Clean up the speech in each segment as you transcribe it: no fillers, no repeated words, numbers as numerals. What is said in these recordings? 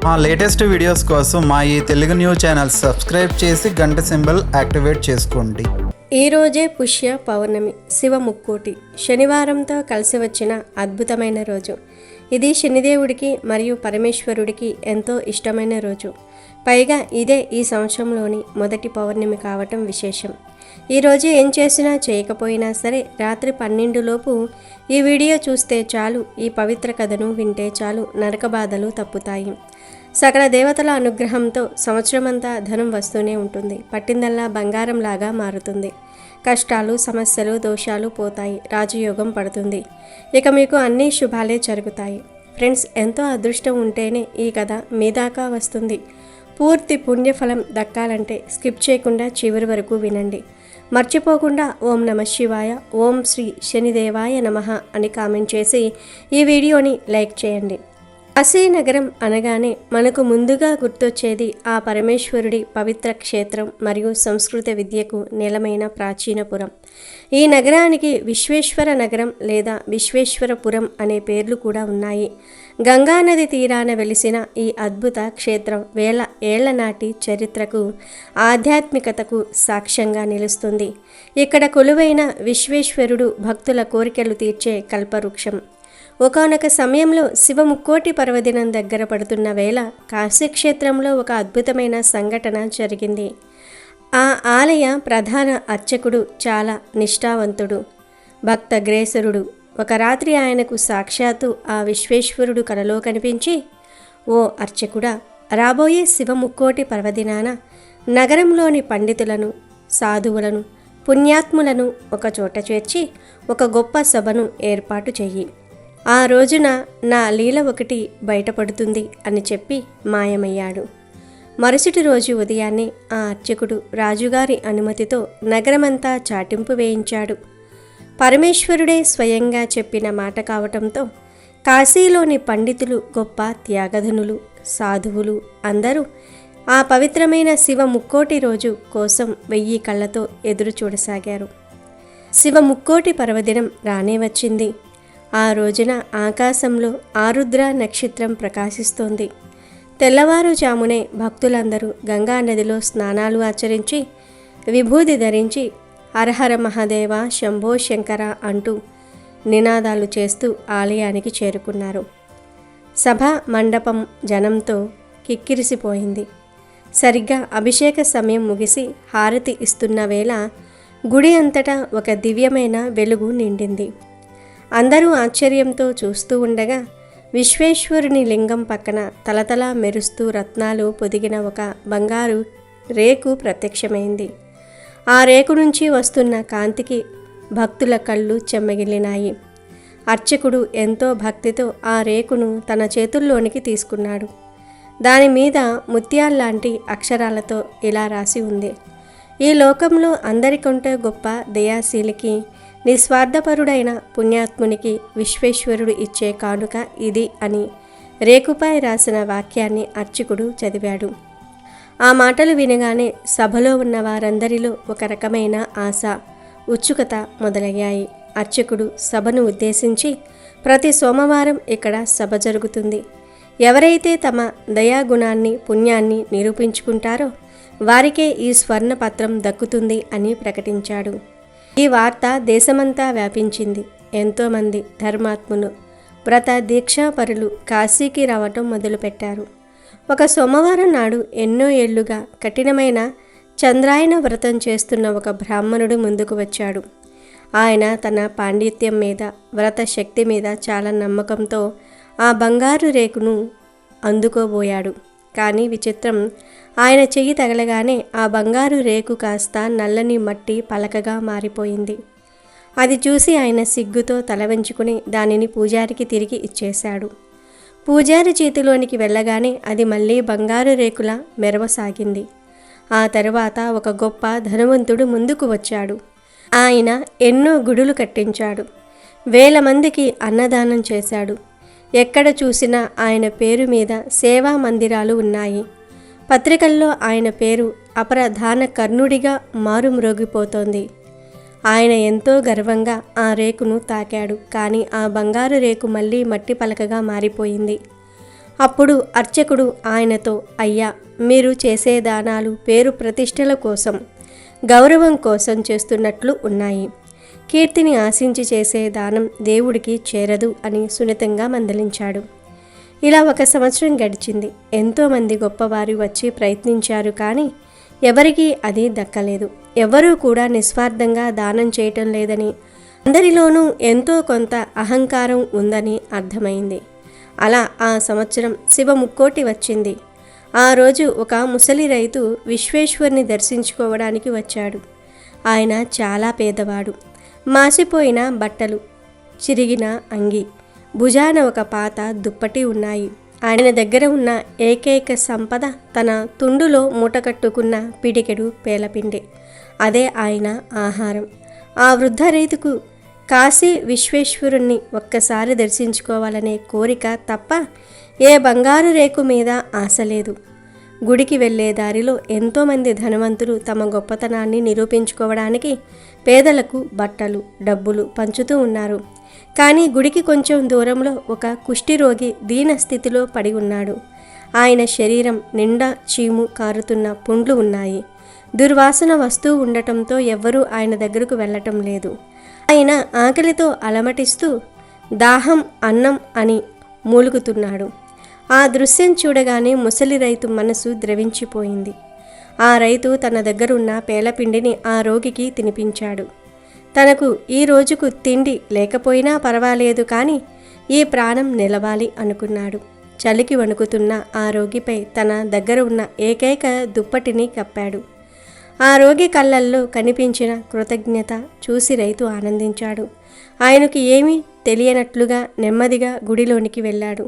మా latest videos కోసం మా ఈ తెలుగు న్యూస్ ఛానల్ సబ్స్క్రైబ్ చేసి గంట సింబల్ యాక్టివేట్ చేసుకోండి. ఈ రోజే పుష్య పౌర్ణమి, శివ ముక్కోటి శనివారంతో కలిసి వచ్చిన అద్భుతమైన రోజు. ఇది శనిదేవుడికి మరియు పరమేశ్వరుడికి ఎంతో ఇష్టమైన రోజు. పైగా ఇదే ఈ సంవత్సరంలోని మొదటి పౌర్ణమి కావటం విశేషం. ఈరోజు ఏం చేసినా చేయకపోయినా సరే రాత్రి 12 లోపు ఈ వీడియో చూస్తే చాలు, ఈ పవిత్ర కథను వింటే చాలు, నరక బాధలు తప్పుతాయి. సకల దేవతల అనుగ్రహంతో సంవత్సరమంతా ధనం వస్తూనే ఉంటుంది. పట్టిందల్లా బంగారంలాగా మారుతుంది. కష్టాలు, సమస్యలు, దోషాలు పోతాయి. రాజయోగం పడుతుంది. ఇక మీకు అన్ని శుభాలే జరుగుతాయి. ఫ్రెండ్స్, ఎంతో అదృష్టం ఉంటేనే ఈ కథ మీ దాకా వస్తుంది. పూర్తి పుణ్యఫలం దక్కాలంటే స్కిప్ చేయకుండా చివరి వరకు వినండి. మర్చిపోకుండా ఓం నమ శివాయ, ఓం శ్రీ శనిదేవాయ నమః అని కామెంట్ చేసి ఈ వీడియోని లైక్ చేయండి. కాశీనగరం అనగానే మనకు ముందుగా గుర్తొచ్చేది ఆ పరమేశ్వరుడి పవిత్ర క్షేత్రం మరియు సంస్కృత విద్యకు నెలమైన ప్రాచీనపురం. ఈ నగరానికి విశ్వేశ్వర నగరం లేదా విశ్వేశ్వరపురం అనే పేర్లు కూడా ఉన్నాయి. గంగానది తీరాన వెలిసిన ఈ అద్భుత క్షేత్రం వేల ఏళ్ల నాటి చరిత్రకు, ఆధ్యాత్మికతకు సాక్ష్యంగా నిలుస్తుంది. ఇక్కడ కొలువైన విశ్వేశ్వరుడు భక్తుల కోరికలు తీర్చే కల్పవృక్షం. ఒకానొక సమయంలో శివ ముక్కోటి పర్వదినం దగ్గర పడుతున్న వేళ కాశీక్షేత్రంలో ఒక అద్భుతమైన సంఘటన జరిగింది. ఆ ఆలయ ప్రధాన అర్చకుడు చాలా నిష్ఠావంతుడు, భక్తగ్రేసరుడు. ఒక రాత్రి ఆయనకు సాక్షాత్తు ఆ విశ్వేశ్వరుడు కలలో కనిపించి, ఓ అర్చకుడా, రాబోయే శివ ముక్కోటి పర్వదినాన నగరంలోని పండితులను, సాధువులను, పుణ్యాత్ములను ఒక చోట చేర్చి ఒక గొప్ప సభను ఏర్పాటు చెయ్యి. ఆ రోజున నా లీల ఒకటి బయటపడుతుంది అని చెప్పి మాయమయ్యాడు. మరుసటి రోజు ఉదయాన్నే ఆ అర్చకుడు రాజుగారి అనుమతితో నగరమంతా చాటింపు వేయించాడు. పరమేశ్వరుడే స్వయంగా చెప్పిన మాట కావటంతో కాశీలోని పండితులు, గొప్ప త్యాగధనులు, సాధువులు అందరూ ఆ పవిత్రమైన శివ ముక్కోటి రోజు కోసం 1000 కళ్ళతో ఎదురు చూడసాగారు. శివ ముక్కోటి పర్వదినం రానే వచ్చింది. ఆ రోజున ఆకాశంలో ఆరుద్ర నక్షత్రం ప్రకాశిస్తోంది. తెల్లవారుజామునే భక్తులందరూ గంగా నదిలో స్నానాలు ఆచరించి, విభూది ధరించి హరహర మహాదేవ, శంభో శంకర అంటూ నినాదాలు చేస్తూ ఆలయానికి చేరుకున్నారు. సభ మండపం జనంతో కిక్కిరిసిపోయింది. సరిగ్గా అభిషేక సమయం ముగిసి హారతి ఇస్తున్న వేళ గుడి అంతటా ఒక దివ్యమైన వెలుగు నిండింది. అందరూ ఆశ్చర్యంతో చూస్తూ ఉండగా విశ్వేశ్వరుని లింగం పక్కన తలతలా మెరుస్తూ రత్నాలు పొదిగిన ఒక బంగారు రేకు ప్రత్యక్షమైంది. ఆ రేకు నుంచి వస్తున్న కాంతికి భక్తుల కళ్ళు చెమ్మగిల్లినాయి. అర్చకుడు ఎంతో భక్తితో ఆ రేకును తన చేతుల్లోనికి తీసుకున్నాడు. దాని మీద ముత్యాల్లాంటి అక్షరాలతో ఇలా రాసి ఉంది: ఈ లోకంలో అందరికంటే గొప్ప దయాశీలికి, నిస్వార్థపరుడైన పుణ్యాత్మునికి విశ్వేశ్వరుడు ఇచ్చే కానుక ఇది అని రేకుపై రాసిన వాక్యాన్ని అర్చకుడు చదివాడు. ఆ మాటలు వినగానే సభలో ఉన్న వారందరిలో ఒక రకమైన ఆశ, ఉత్సుకత మొదలయ్యాయి. అర్చకుడు సభను ఉద్దేశించి, ప్రతి సోమవారం ఇక్కడ సభ జరుగుతుంది. ఎవరైతే తమ దయాగుణాన్ని, పుణ్యాన్ని నిరూపించుకుంటారో వారికే ఈ స్వర్ణ పత్రం దక్కుతుంది అని ప్రకటించాడు. ఈ వార్త దేశమంతా వ్యాపించింది. ఎంతోమంది ధర్మాత్ములు, వ్రత దీక్షాపరులు కాశీకి రావటం మొదలుపెట్టారు. ఒక సోమవారం నాడు ఎన్నో ఏళ్లుగా కఠినమైన చంద్రాయన వ్రతం చేస్తున్న ఒక బ్రాహ్మణుడు ముందుకు వచ్చాడు. ఆయన తన పాండిత్యం మీద, వ్రత శక్తి మీద చాలా నమ్మకంతో ఆ బంగారు రేకును అందుకోబోయాడు. కానీ విచిత్రం, ఆయన చెయ్యి తగలగానే ఆ బంగారు రేకు కాస్త నల్లని మట్టి పలకగా మారిపోయింది. అది చూసి ఆయన సిగ్గుతో తల వంచుకుని దానిని పూజారికి తిరిగి ఇచ్చేశాడు. పూజారి చేతిలోనికి వెళ్ళగానే అది మళ్ళీ బంగారు రేకులా మెరవసాగింది. ఆ తరువాత ఒక గొప్ప ధనవంతుడు ముందుకు వచ్చాడు. ఆయన ఎన్నో గుడులు కట్టించాడు. 1000 మందికి అన్నదానం చేశాడు. ఎక్కడ చూసినా ఆయన పేరు మీద సేవా మందిరాలు ఉన్నాయి. పత్రికల్లో ఆయన పేరు అపరధాన కర్ణుడిగా మారుమ్రోగిపోతోంది. ఆయన ఎంతో గర్వంగా ఆ రేకును తాకాడు. కానీ ఆ బంగారు రేకు మళ్ళీ మట్టి పలకగా మారిపోయింది. అప్పుడు అర్చకుడు ఆయనతో, అయ్యా, మీరు చేసే దానాలు పేరు ప్రతిష్టల కోసం, గౌరవం కోసం చేస్తున్నట్లు ఉన్నాయి. కీర్తిని ఆశించి చేసే దానం దేవుడికి చేరదు అని సున్నితంగా మందలించాడు. ఇలా 1 సంవత్సరం గడిచింది. ఎంతోమంది గొప్పవారు వచ్చి ప్రయత్నించారు, కానీ ఎవరికీ అది దక్కలేదు. ఎవరూ కూడా నిస్వార్థంగా దానం చేయటం లేదని, అందరిలోనూ ఎంతో కొంత అహంకారం ఉందని అర్థమైంది. అలా ఆ సంవత్సరం శివ ముక్కోటి వచ్చింది. ఆ రోజు ఒక ముసలి రైతు విశ్వేశ్వరుని దర్శించుకోవడానికి వచ్చాడు. ఆయన చాలా పేదవాడు. మాసిపోయిన బట్టలు, చిరిగిన అంగి, భుజాన ఒక పాత దుప్పటి ఉన్నాయి. ఆయన దగ్గర ఉన్న ఏకైక సంపద తన తుండులో మూటకట్టుకున్న పిడికెడు పేలపిండి. అదే ఆయన ఆహారం. ఆ వృద్ధ రైతుకు కాశీ విశ్వేశ్వరుణ్ణి ఒక్కసారి దర్శించుకోవాలనే కోరిక తప్ప ఏ బంగారు రేకు మీద ఆశ లేదు. గుడికి వెళ్ళే దారిలో ఎంతోమంది ధనవంతులు తమ గొప్పతనాన్ని నిరూపించుకోవడానికి పేదలకు బట్టలు, డబ్బులు పంచుతూ ఉన్నారు. కానీ గుడికి కొంచెం దూరంలో ఒక కుష్ఠిరోగి దీన స్థితిలో పడి ఉన్నాడు. ఆయన శరీరం నిండా చీము కారుతున్న పుండ్లు ఉన్నాయి. దుర్వాసన వస్తూ ఉండటంతో ఎవ్వరూ ఆయన దగ్గరకు వెళ్ళటం లేదు. ఆయన ఆకలితో అలమటిస్తూ దాహం, అన్నం అని మూలుగుతున్నాడు. ఆ దృశ్యం చూడగానే ముసలి రైతు మనసు ద్రవించిపోయింది. ఆ రైతు తన దగ్గరున్న పేలపిండిని ఆ రోగికి తినిపించాడు. తనకు ఈ రోజుకు తిండి లేకపోయినా పర్వాలేదు, కానీ ఈ ప్రాణం నిలవాలి అనుకున్నాడు. చలికి వణుకుతున్న ఆ రోగిపై తన దగ్గర ఉన్న ఏకైక దుప్పటిని కప్పాడు. ఆ రోగి కళ్ళల్లో కనిపించిన కృతజ్ఞత చూసి రైతు ఆనందించాడు. ఆయనకు ఏమీ తెలియనట్లుగా నెమ్మదిగా గుడిలోనికి వెళ్ళాడు.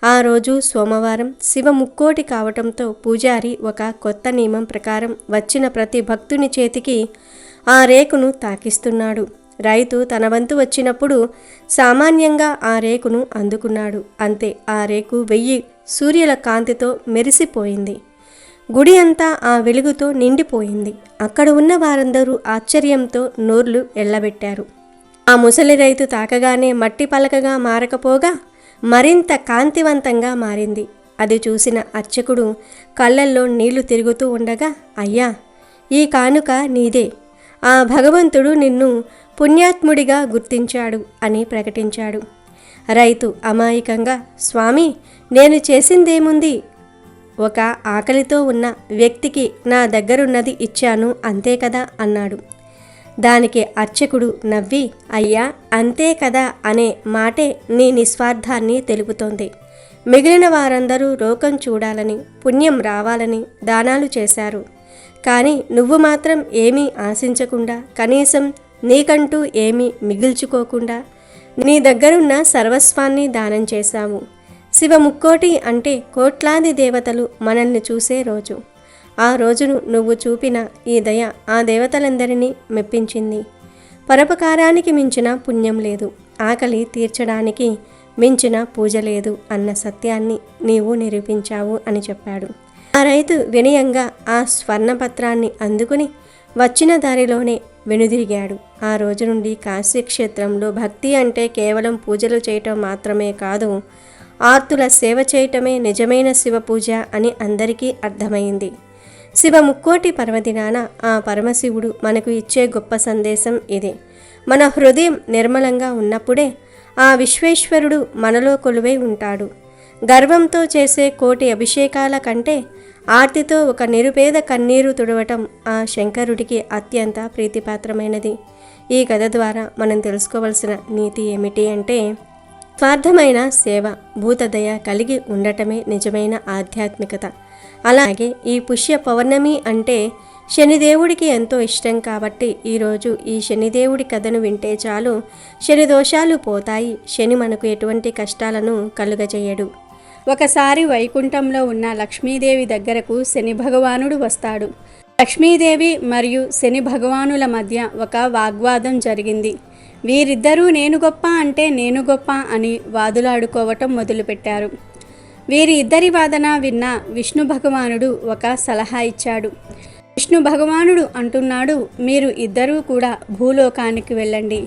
ఆ రోజు సోమవారం శివ ముక్కోటి కావటంతో పూజారి ఒక కొత్త నియమం ప్రకారం వచ్చిన ప్రతి భక్తుని చేతికి ఆ రేకును తాకిస్తున్నాడు. రైతు తన వంతు వచ్చినప్పుడు సామాన్యంగా ఆ రేకును అందుకున్నాడు. అంతే, ఆ రేకు 1000 సూర్యుల కాంతితో మెరిసిపోయింది. గుడి అంతా ఆ వెలుగుతో నిండిపోయింది. అక్కడ ఉన్న వారందరూ ఆశ్చర్యంతో నోర్లు ఎల్లబెట్టారు. ఆ ముసలి రైతు తాకగానే మట్టి పలకగా మారకపోగా మరింత కాంతివంతంగా మారింది. అది చూసిన అర్చకుడు కళ్ళల్లో నీళ్లు తిరుగుతూ ఉండగా, అయ్యా, ఈ కానుక నీదే. ఆ భగవంతుడు నిన్ను పుణ్యాత్ముడిగా గుర్తించాడు అని ప్రకటించాడు. రైతు అమాయకంగా, స్వామి, నేను చేసిందేముంది? ఒక ఆకలితో ఉన్న వ్యక్తికి నా దగ్గరున్నది ఇచ్చాను, అంతే కదా అన్నాడు. దానికి అర్చకుడు నవ్వి, అయ్యా, అంతే కదా అనే మాటే నీ నిస్వార్థాన్ని తెలుపుతోంది. మిగిలిన వారందరూ లోకం చూడాలని, పుణ్యం రావాలని దానాలు చేశారు. కానీ నువ్వు మాత్రం ఏమీ ఆశించకుండా, కనీసం నీకంటూ ఏమీ మిగిల్చుకోకుండా నీ దగ్గరున్న సర్వస్వాన్ని దానం చేశావు. శివ ముక్కోటి అంటే కోట్లాది దేవతలు మనల్ని చూసే రోజు. ఆ రోజును నువ్వు చూపిన ఈ దయ ఆ దేవతలందరినీ మెప్పించింది. పరోపకారానికి మించిన పుణ్యం లేదు, ఆకలి తీర్చడానికి మించిన పూజ లేదు అన్న సత్యాన్ని నీవు నిరూపించావు అని చెప్పాడు. ఆ రైతు వినయంగా ఆ స్వర్ణపత్రాన్ని అందుకుని వచ్చిన దారిలోనే వెనుదిరిగాడు. ఆ రోజు నుండి కాశీక్షేత్రంలో భక్తి అంటే కేవలం పూజలు చేయటం మాత్రమే కాదు, ఆర్తుల సేవ చేయటమే నిజమైన శివ పూజ అని అందరికీ అర్థమైంది. శివ ముక్కోటి పర్వదినాన ఆ పరమశివుడు మనకు ఇచ్చే గొప్ప సందేశం ఇదే. మన హృదయం నిర్మలంగా ఉన్నప్పుడే ఆ విశ్వేశ్వరుడు మనలో కొలువై ఉంటాడు. గర్వంతో చేసే కోటి అభిషేకాల కంటే ఆర్తితో ఒక నిరుపేద కన్నీరు తుడవటం ఆ శంకరుడికి అత్యంత ప్రీతిపాత్రమైనది. ఈ కథ ద్వారా మనం తెలుసుకోవాల్సిన నీతి ఏమిటి అంటే, స్వార్థమైన సేవ, భూతదయ కలిగి ఉండటమే నిజమైన ఆధ్యాత్మికత. అలాగే ఈ పుష్య పౌర్ణమి అంటే శనిదేవుడికి ఎంతో ఇష్టం కాబట్టి ఈరోజు ఈ శనిదేవుడి కథను వింటే చాలు, శని దోషాలు పోతాయి. శని మనకు ఎటువంటి కష్టాలను కలుగజేయడు. ఒకసారి వైకుంఠంలో ఉన్న లక్ష్మీదేవి దగ్గరకు శని భగవానుడు వస్తాడు. లక్ష్మీదేవి మరియు శని భగవానుల మధ్య ఒక వాగ్వాదం జరిగింది. వీరిద్దరూ నేను గొప్ప అంటే నేను గొప్ప అని వాదులాడుకోవటం మొదలుపెట్టారు. వీరి ఇద్దరి వాదన విన్న విష్ణు భగవానుడు ఒక సలహా ఇచ్చాడు. విష్ణు భగవానుడు అంటున్నాడు, మీరు ఇద్దరూ కూడా భూలోకానికి వెళ్ళండి.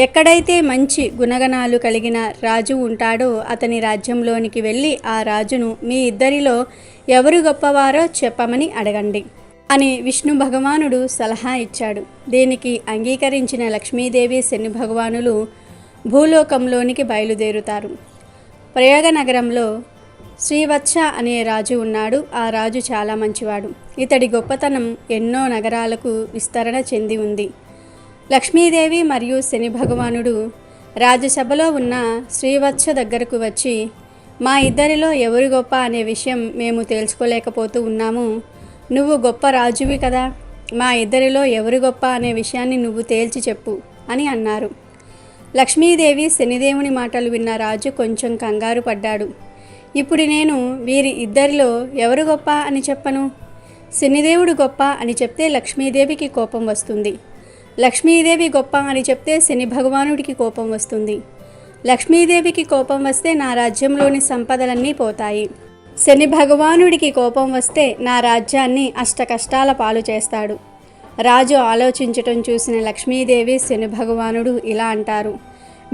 ఎక్కడైతే మంచి గుణగణాలు కలిగిన రాజు ఉంటాడో అతని రాజ్యంలోనికి వెళ్ళి ఆ రాజును మీ ఇద్దరిలో ఎవరు గొప్పవారో చెప్పమని అడగండి అని విష్ణు భగవానుడు సలహా ఇచ్చాడు. దీనికి అంగీకరించిన లక్ష్మీదేవి శని భగవానులు భూలోకంలోనికి బయలుదేరుతారు. ప్రయాగ నగరంలో శ్రీవత్స అనే రాజు ఉన్నాడు. ఆ రాజు చాలా మంచివాడు. ఇతడి గొప్పతనం ఎన్నో నగరాలకు విస్తరణ చెంది ఉంది. లక్ష్మీదేవి మరియు శని భగవానుడు రాజసభలో ఉన్న శ్రీవత్స దగ్గరకు వచ్చి, మా ఇద్దరిలో ఎవరు గొప్ప అనే విషయం మేము తెలుసుకోలేకపోతూ ఉన్నాము. నువ్వు గొప్ప రాజువి కదా, మా ఇద్దరిలో ఎవరు గొప్ప అనే విషయాన్ని నువ్వు తేల్చి చెప్పు అని అన్నారు. లక్ష్మీదేవి శనిదేవుని మాటలు విన్న రాజు కొంచెం కంగారు పడ్డాడు. ఇప్పుడు నేను వీరి ఇద్దరిలో ఎవరు గొప్ప అని చెప్పను? శనిదేవుడు గొప్ప అని చెప్తే లక్ష్మీదేవికి కోపం వస్తుంది. లక్ష్మీదేవి గొప్ప అని చెప్తే శని భగవానుడికి కోపం వస్తుంది. లక్ష్మీదేవికి కోపం వస్తే నా రాజ్యంలోని సంపదలన్నీ పోతాయి. శని భగవానుడికి కోపం వస్తే నా రాజ్యాన్ని అష్టకష్టాల పాలు చేస్తాడు. రాజు ఆలోచించటం చూసిన లక్ష్మీదేవి శని భగవానుడు ఇలా అంటారు,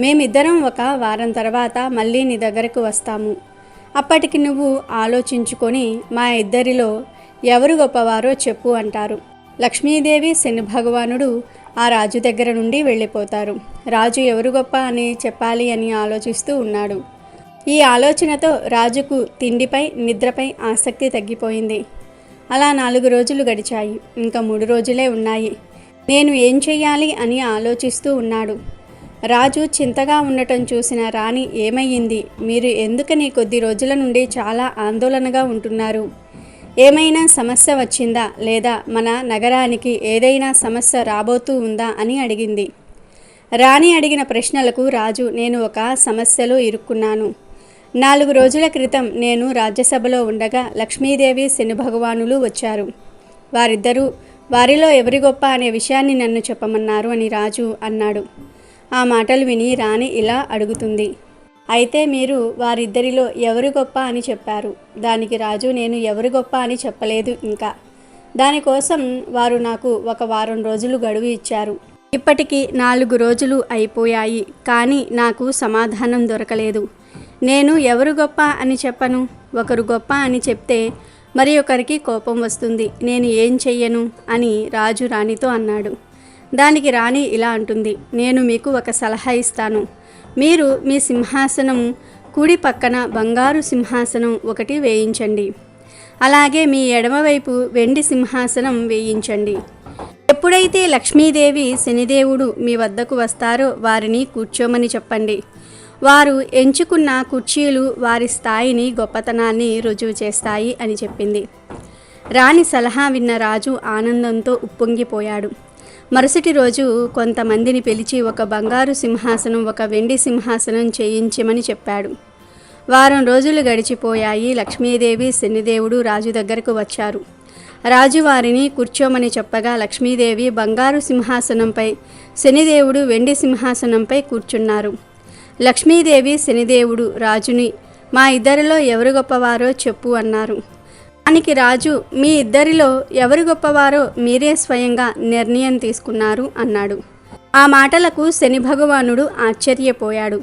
మేమిద్దరం ఒక వారం తర్వాత మళ్ళీ నీ దగ్గరకు వస్తాము. అప్పటికి నువ్వు ఆలోచించుకొని మా ఇద్దరిలో ఎవరు గొప్పవారో చెప్పు అంటారు. లక్ష్మీదేవి శని భగవానుడు ఆ రాజు దగ్గర నుండి వెళ్ళిపోతారు. రాజు ఎవరు గొప్ప అని చెప్పాలి అని ఆలోచిస్తూ ఉన్నాడు. ఈ ఆలోచనతో రాజుకు తిండిపై నిద్రపై ఆసక్తి తగ్గిపోయింది. అలా 4 రోజులు గడిచాయి. ఇంకా 3 రోజులే ఉన్నాయి. నేను ఏం చెయ్యాలి అని ఆలోచిస్తూ ఉన్నాడు. రాజు చింతగా ఉండటం చూసిన రాణి, ఏమయ్యింది? మీరు ఎందుకని కొద్ది రోజుల నుండి చాలా ఆందోళనగా ఉంటున్నారు? ఏమైనా సమస్య వచ్చిందా, లేదా మన నగరానికి ఏదైనా సమస్య రాబోతూ ఉందా అని అడిగింది. రాణి అడిగిన ప్రశ్నలకు రాజు, నేను ఒక సమస్యలో ఇరుక్కున్నాను. 4 రోజుల క్రితం నేను రాజ్యసభలో ఉండగా లక్ష్మీదేవి శని భగవానులు వచ్చారు. వారిద్దరూ వారిలో ఎవరి గొప్ప అనే విషయాన్ని నన్ను చెప్పమన్నారు అని రాజు అన్నాడు. ఆ మాటలు విని రాణి ఇలా అడుగుతుంది, అయితే మీరు వారిద్దరిలో ఎవరు గొప్ప అని చెప్పారు. దానికి రాజు, నేను ఎవరు గొప్ప అని చెప్పలేదు. ఇంకా దానికోసం వారు నాకు ఒక వారం రోజులు గడువు ఇచ్చారు. ఇప్పటికి 4 రోజులు అయిపోయాయి, కానీ నాకు సమాధానం దొరకలేదు. నేను ఎవరు గొప్ప అని చెప్పను. ఒకరు గొప్ప అని చెప్తే మరి ఒకరికి కోపం వస్తుంది. నేను ఏం చెయ్యను అని రాజు రాణితో అన్నాడు. దానికి రాణి ఇలా అంటుంది, నేను మీకు ఒక సలహా ఇస్తాను. మీరు మీ సింహాసనం కుడి పక్కన బంగారు సింహాసనం ఒకటి వేయించండి. అలాగే మీ ఎడమవైపు వెండి సింహాసనం వేయించండి. ఎప్పుడైతే లక్ష్మీదేవి శనిదేవుడు మీ వద్దకు వస్తారో వారిని కూర్చోమని చెప్పండి. వారు ఎంచుకున్న కుర్చీలు వారి స్థాయిని, గొప్పతనాన్ని రుజువు చేస్తాయి అని చెప్పింది. రాణి సలహా విన్న రాజు ఆనందంతో ఉప్పొంగిపోయాడు. మరుసటి రోజు కొంతమందిని పిలిచి ఒక బంగారు సింహాసనం, ఒక వెండి సింహాసనం చేయించమని చెప్పాడు. వారం రోజులు గడిచిపోయాయి. లక్ష్మీదేవి శనిదేవుడు రాజు దగ్గరకు వచ్చారు. రాజు వారిని కూర్చోమని చెప్పగా లక్ష్మీదేవి బంగారు సింహాసనంపై, శనిదేవుడు వెండి సింహాసనంపై కూర్చున్నారు. లక్ష్మీదేవి శనిదేవుడు రాజుని, మా ఇద్దరిలో ఎవరు గొప్పవారో చెప్పు అన్నారు. దానికి రాజు, మీ ఇద్దరిలో ఎవరు గొప్పవారో మీరే స్వయంగా నిర్ణయం తీసుకున్నారు అన్నాడు. ఆ మాటలకు శని భగవానుడు ఆశ్చర్యపోయాడు.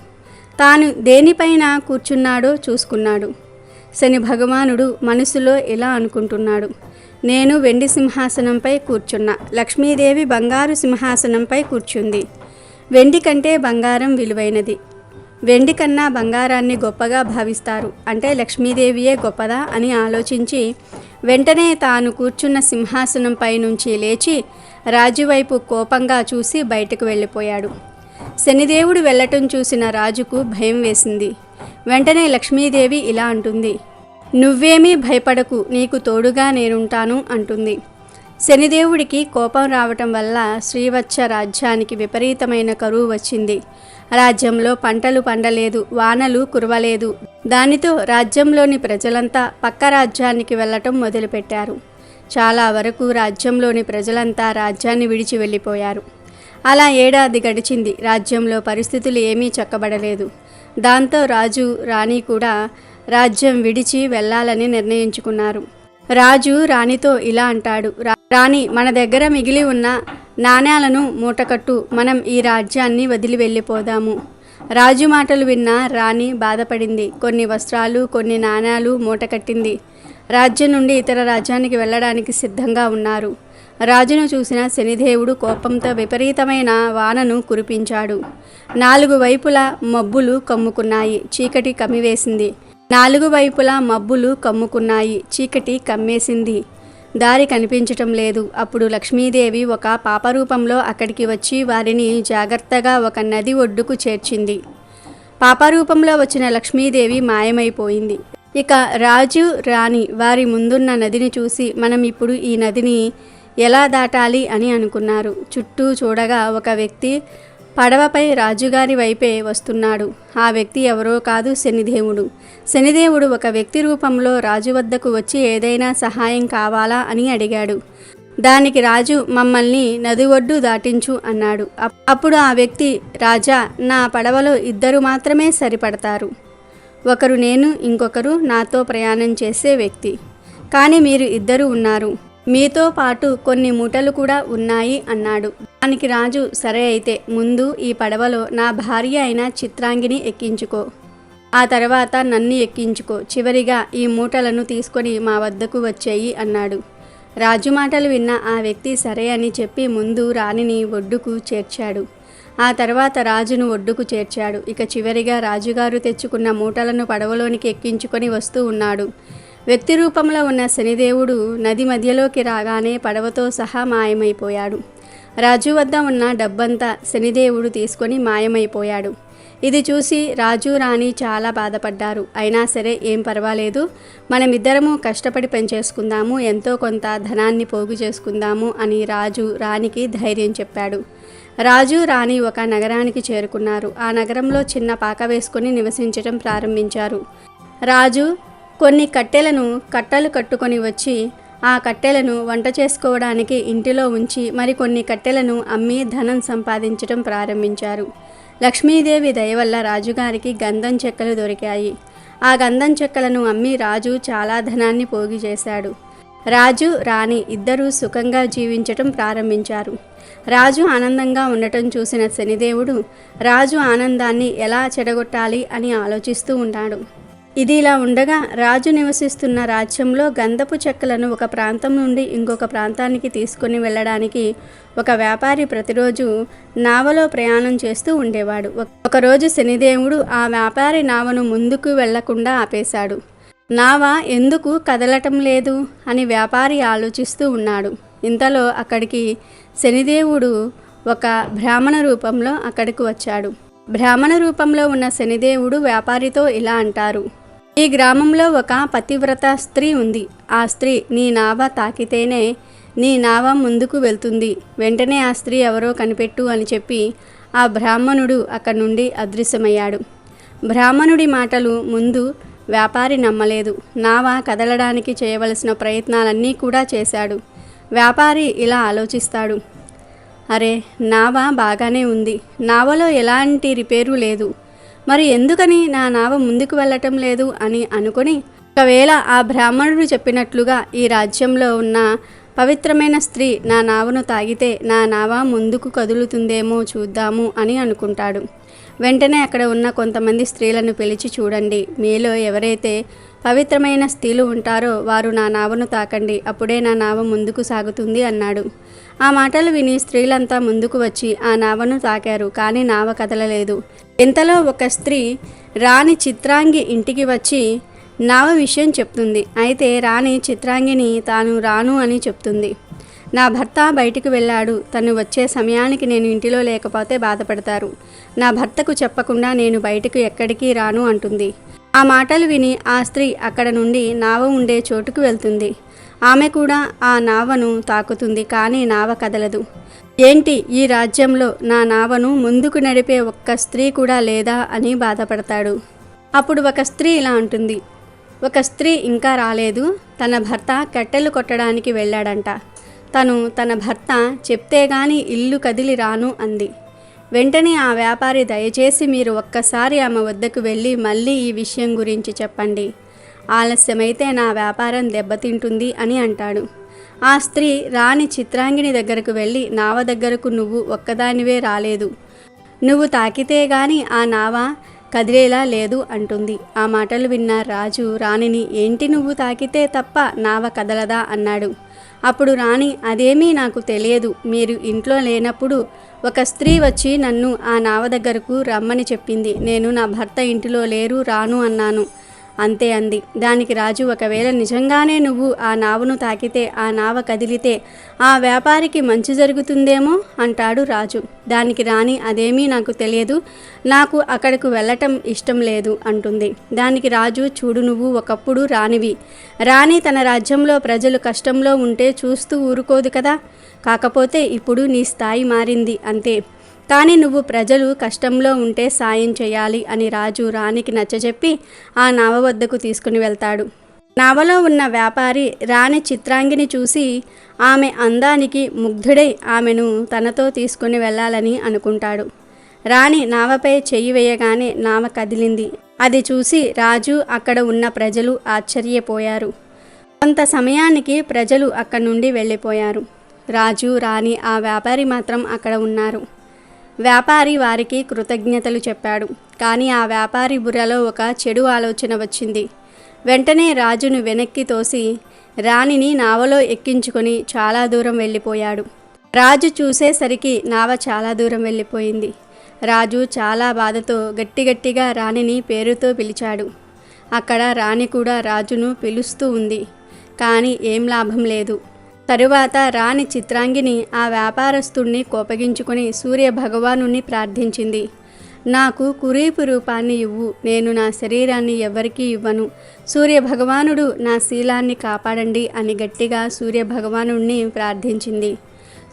తాను దేనిపైన కూర్చున్నాడో చూసుకున్నాడు. శని భగవానుడు మనసులో ఇలా అనుకుంటున్నాడు, నేను వెండి సింహాసనంపై కూర్చున్నా, లక్ష్మీదేవి బంగారు సింహాసనంపై కూర్చుంది. వెండి కంటే బంగారం విలువైనది. వెండి కన్నా బంగారాన్ని గొప్పగా భావిస్తారు. అంటే లక్ష్మీదేవియే గొప్పదా అని ఆలోచించి వెంటనే తాను కూర్చున్న సింహాసనంపై నుంచి లేచి రాజువైపు కోపంగా చూసి బయటకు వెళ్ళిపోయాడు. శనిదేవుడు వెళ్ళటం చూసిన రాజుకు భయం వేసింది. వెంటనే లక్ష్మీదేవి ఇలా అంటుంది, నువ్వేమీ భయపడకు, నీకు తోడుగా నేనుంటాను అంటుంది. శనిదేవుడికి కోపం రావటం వల్ల శ్రీవత్స రాజ్యానికి విపరీతమైన కరువు వచ్చింది. రాజ్యంలో పంటలు పండలేదు, వానలు కురవలేదు. దానితో రాజ్యంలోని ప్రజలంతా పక్క రాజ్యానికి వెళ్ళటం మొదలుపెట్టారు. చాలా వరకు రాజ్యంలోని ప్రజలంతా రాజ్యాన్ని విడిచి వెళ్ళిపోయారు. అలా ఏడాది గడిచింది. రాజ్యంలో పరిస్థితులు ఏమీ చక్కబడలేదు. దాంతో రాజు రాణి కూడా రాజ్యం విడిచి వెళ్ళాలని నిర్ణయించుకున్నారు. రాజు రాణితో ఇలా అంటాడు, రాణి, మన దగ్గర మిగిలి ఉన్న నాణేలను మూటకట్టు, మనం ఈ రాజ్యాన్ని వదిలి వెళ్ళిపోదాము. రాజు మాటలు విన్న రాణి బాధపడింది. కొన్ని వస్త్రాలు, కొన్ని నాణేలు మూటకట్టింది. రాజ్యం నుండి ఇతర రాజ్యానికి వెళ్ళడానికి సిద్ధంగా ఉన్నారు. రాజును చూసిన శనిదేవుడు కోపంతో విపరీతమైన వానను కురిపించాడు. 4 వైపులా మబ్బులు కమ్ముకున్నాయి. చీకటి కమ్మివేసింది. 4 వైపులా మబ్బులు కమ్ముకున్నాయి. చీకటి కమ్మేసింది. దారి కనిపించటం లేదు. అప్పుడు లక్ష్మీదేవి ఒక పాపరూపంలో అక్కడికి వచ్చి వారిని జాగ్రత్తగా ఒక నది ఒడ్డుకు చేర్చింది. పాపరూపంలో వచ్చిన లక్ష్మీదేవి మాయమైపోయింది. ఇక రాజు, రాణి వారి ముందున్న నదిని చూసి మనం ఇప్పుడు ఈ నదిని ఎలా దాటాలి అని అనుకున్నారు. చుట్టూ చూడగా ఒక వ్యక్తి పడవపై రాజుగారి వైపే వస్తున్నాడు. ఆ వ్యక్తి ఎవరో కాదు, శనిదేవుడు. శనిదేవుడు ఒక వ్యక్తి రూపంలో రాజు వద్దకు వచ్చి ఏదైనా సహాయం కావాలా అని అడిగాడు. దానికి రాజు, మమ్మల్ని నది ఒడ్డు దాటించు అన్నాడు. అప్పుడు ఆ వ్యక్తి, రాజా, నా పడవలో 2 మాత్రమే సరిపడతారు. ఒకరు నేను, ఇంకొకరు నాతో ప్రయాణం చేసే వ్యక్తి. కానీ మీరు 2 ఉన్నారు. మీతో పాటు కొన్ని మూటలు కూడా ఉన్నాయి అన్నాడు. దానికి రాజు, సరే అయితే ముందు ఈ పడవలో నా భార్య అయిన చిత్రాంగిని ఎక్కించుకో, ఆ తర్వాత నన్ను ఎక్కించుకో, చివరిగా ఈ మూటలను తీసుకొని మా వద్దకు వచ్చేయి అన్నాడు. రాజు మాటలు విన్న ఆ వ్యక్తి సరే అని చెప్పి ముందు రాణిని ఒడ్డుకు చేర్చాడు. ఆ తర్వాత రాజును ఒడ్డుకు చేర్చాడు. ఇక చివరిగా రాజుగారు తెచ్చుకున్న మూటలను పడవలోనికి ఎక్కించుకొని వస్తూ ఉన్నాడు. వ్యక్తి రూపంలో ఉన్న శనిదేవుడు నది మధ్యలోకి రాగానే పడవతో సహా మాయమైపోయాడు. రాజు వద్ద ఉన్న డబ్బంతా శనిదేవుడు తీసుకొని మాయమైపోయాడు. ఇది చూసి రాజు, రాణి చాలా బాధపడ్డారు. అయినా సరే ఏం పర్వాలేదు, మనమిద్దరము కష్టపడి పనిచేసుకుందాము, ఎంతో కొంత ధనాన్ని పోగు చేసుకుందాము అని రాజు రాణికి ధైర్యం చెప్పాడు. రాజు, రాణి ఒక నగరానికి చేరుకున్నారు. ఆ నగరంలో చిన్న పాక వేసుకొని నివసించడం ప్రారంభించారు. రాజు కొన్ని కట్టెలు కట్టుకొని వచ్చి ఆ కట్టెలను వంట చేసుకోవడానికి ఇంటిలో ఉంచి మరికొన్ని కట్టెలను అమ్మి ధనం సంపాదించడం ప్రారంభించారు. లక్ష్మీదేవి దయ వల్ల రాజుగారికి గంధం చెక్కలు దొరికాయి. ఆ గంధం చెక్కలను అమ్మి రాజు చాలా ధనాన్ని పోగు చేశాడు. రాజు, రాణి 2 సుఖంగా జీవించటం ప్రారంభించారు. రాజు ఆనందంగా ఉండటం చూసిన శనిదేవుడు రాజు ఆనందాన్ని ఎలా చెడగొట్టాలి అని ఆలోచిస్తూ ఉన్నాడు. ఇది ఇలా ఉండగా రాజు నివసిస్తున్న రాజ్యంలో గంధపు చెక్కలను ఒక ప్రాంతం నుండి ఇంకొక ప్రాంతానికి తీసుకుని వెళ్ళడానికి ఒక వ్యాపారి ప్రతిరోజు నావలో ప్రయాణం చేస్తూ ఉండేవాడు. ఒకరోజు శనిదేవుడు ఆ వ్యాపారి నావను ముందుకు వెళ్లకుండా ఆపేశాడు. నావ ఎందుకు కదలటం లేదు అని వ్యాపారి ఆలోచిస్తూ ఉన్నాడు. ఇంతలో అక్కడికి శనిదేవుడు ఒక బ్రాహ్మణ రూపంలో అక్కడికి వచ్చాడు. బ్రాహ్మణ రూపంలో ఉన్న శనిదేవుడు వ్యాపారితో ఇలా అంటారు, ఈ గ్రామంలో ఒక పతివ్రత స్త్రీ ఉంది. ఆ స్త్రీ నీ నావ తాకితేనే నీ నావ ముందుకు వెళ్తుంది. వెంటనే ఆ స్త్రీ ఎవరో కనిపెట్టు అని చెప్పి ఆ బ్రాహ్మణుడు అక్కడి నుండి అదృశ్యమయ్యాడు. బ్రాహ్మణుడి మాటలు ముందు వ్యాపారి నమ్మలేదు. నావ కదలడానికి చేయవలసిన ప్రయత్నాలన్నీ కూడా చేశాడు. వ్యాపారి ఇలా ఆలోచిస్తాడు, అరే, నావ బాగానే ఉంది, నావలో ఎలాంటి రిపేరు లేదు, మరి ఎందుకని నా నావ ముందుకు వెళ్ళటం లేదు అని అనుకొని, ఒకవేళ ఆ బ్రాహ్మణుడు చెప్పినట్లుగా ఈ రాజ్యంలో ఉన్న పవిత్రమైన స్త్రీ నా నావను తాగితే నా నావ ముందుకు కదులుతుందేమో చూద్దాము అని అనుకుంటాడు. వెంటనే అక్కడ ఉన్న కొంతమంది స్త్రీలను పిలిచి, చూడండి, మీలో ఎవరైతే పవిత్రమైన స్త్రీలు ఉంటారో వారు నా నావను తాకండి, అప్పుడే నా నావ ముందుకు సాగుతుంది అన్నాడు. ఆ మాటలు విని స్త్రీలంతా ముందుకు వచ్చి ఆ నావను తాకారు. కానీ నావ కదలలేదు. ఇంతలో ఒక స్త్రీ రాణి చిత్రాంగి ఇంటికి వచ్చి నావ విషయం చెప్తుంది. అయితే రాణి చిత్రాంగిని తాను రాను అని చెప్తుంది. నా భర్త బయటికి వెళ్ళాడు, తను వచ్చే సమయానికి నేను ఇంటిలో లేకపోతే బాధపడతారు, నా భర్తకు చెప్పకుండా నేను బయటకు ఎక్కడికి రాను అంటుంది. ఆ మాటలు విని ఆ స్త్రీ అక్కడ నుండి నావ ఉండే చోటుకు వెళ్తుంది. ఆమె కూడా ఆ నావను తాకుతుంది. కానీ నావ కదలదు. ఏంటి, ఈ రాజ్యంలో నా నావను ముందుకు నడిపే ఒక్క స్త్రీ కూడా లేదా అని బాధపడతాడు. అప్పుడు ఒక స్త్రీ ఇలా అంటుంది, ఒక స్త్రీ ఇంకా రాలేదు, తన భర్త కట్టెలు కొట్టడానికి వెళ్ళాడంట, తన భర్త చెప్తే గాని ఇల్లు కదిలి రాను అంది. వెంటనే ఆ వ్యాపారి, దయచేసి మీరు ఒక్కసారి ఆమె వద్దకు వెళ్ళి మళ్ళీ ఈ విషయం గురించి చెప్పండి, ఆలస్యమైతే నా వ్యాపారం దెబ్బతింటుంది అని అంటాడు. ఆ స్త్రీ రాణి చిత్రాంగిని దగ్గరకు వెళ్ళి, నావ దగ్గరకు నువ్వు ఒక్కదానివే రాలేదు, నువ్వు తాకితే గాని ఆ నావ కదిలేలా లేదు అంటుంది. ఆ మాటలు విన్న రాజు రాణిని, ఏంటి నువ్వు తాకితే తప్ప నావ కదలదా అన్నాడు. అప్పుడు రాణి, అదేమీ నాకు తెలియదు, మీరు ఇంట్లో లేనప్పుడు ఒక స్త్రీ వచ్చి నన్ను ఆ నావ దగ్గరకు రమ్మని చెప్పింది. నేను నా భర్త ఇంటిలో లేరు, రాను అన్నాను, అంతే అంది. దానికి రాజు, ఒకవేళ నిజంగానే నువ్వు ఆ నావను తాకితే, ఆ నావ కదిలితే ఆ వ్యాపారికి మంచి జరుగుతుందేమో అంటాడు రాజు. దానికి రాణి, అదేమీ నాకు తెలియదు, నాకు అక్కడకు వెళ్ళటం ఇష్టం లేదు అంటుంది. దానికి రాజు, చూడు, నువ్వు ఒకప్పుడు రాణివి. రాణి తన రాజ్యంలో ప్రజలు కష్టంలో ఉంటే చూస్తూ ఊరుకోదు కదా, కాకపోతే ఇప్పుడు నీ స్థాయి మారింది అంతే. కానీ నువ్వు ప్రజలు కష్టంలో ఉంటే సాయం చేయాలి అని రాజు రాణికి నచ్చజెప్పి ఆ నావ వద్దకు తీసుకుని వెళ్తాడు. నావలో ఉన్న వ్యాపారి రాణి చిత్రాంగిని చూసి ఆమె అందానికి ముగ్ధుడై ఆమెను తనతో తీసుకుని వెళ్ళాలని అనుకుంటాడు. రాణి నావపై చెయ్యి వేయగానే నావ కదిలింది. అది చూసి రాజు, అక్కడ ఉన్న ప్రజలు ఆశ్చర్యపోయారు. కొంత సమయానికి ప్రజలు అక్కడి నుండి వెళ్ళిపోయారు. రాజు, రాణి, ఆ వ్యాపారి మాత్రం అక్కడ ఉన్నారు. వ్యాపారి వారికి కృతజ్ఞతలు చెప్పాడు. కానీ ఆ వ్యాపారి బుర్రలో ఒక చెడు ఆలోచన వచ్చింది. వెంటనే రాజును వెనక్కి తోసి రాణిని నావలో ఎక్కించుకొని చాలా దూరం వెళ్ళిపోయాడు. రాజు చూసేసరికి నావ చాలా దూరం వెళ్ళిపోయింది. రాజు చాలా బాధతో గట్టిగట్టిగా రాణిని పేరుతో పిలిచాడు. అక్కడ రాణి కూడా రాజును పిలుస్తూ ఉంది. కానీ ఏం లాభం లేదు. తరువాత రాణి చిత్రాంగిని ఆ వ్యాపారస్తుణ్ణి కోపగించుకొని సూర్య భగవానుని ప్రార్థించింది. నాకు కురీపు రూపాన్ని ఇవ్వు, నేను నా శరీరాన్ని ఎవరికీ ఇవ్వను, సూర్య భగవానుడు నా శీలాన్ని కాపాడండి అని గట్టిగా సూర్య భగవానుణ్ణి ప్రార్థించింది.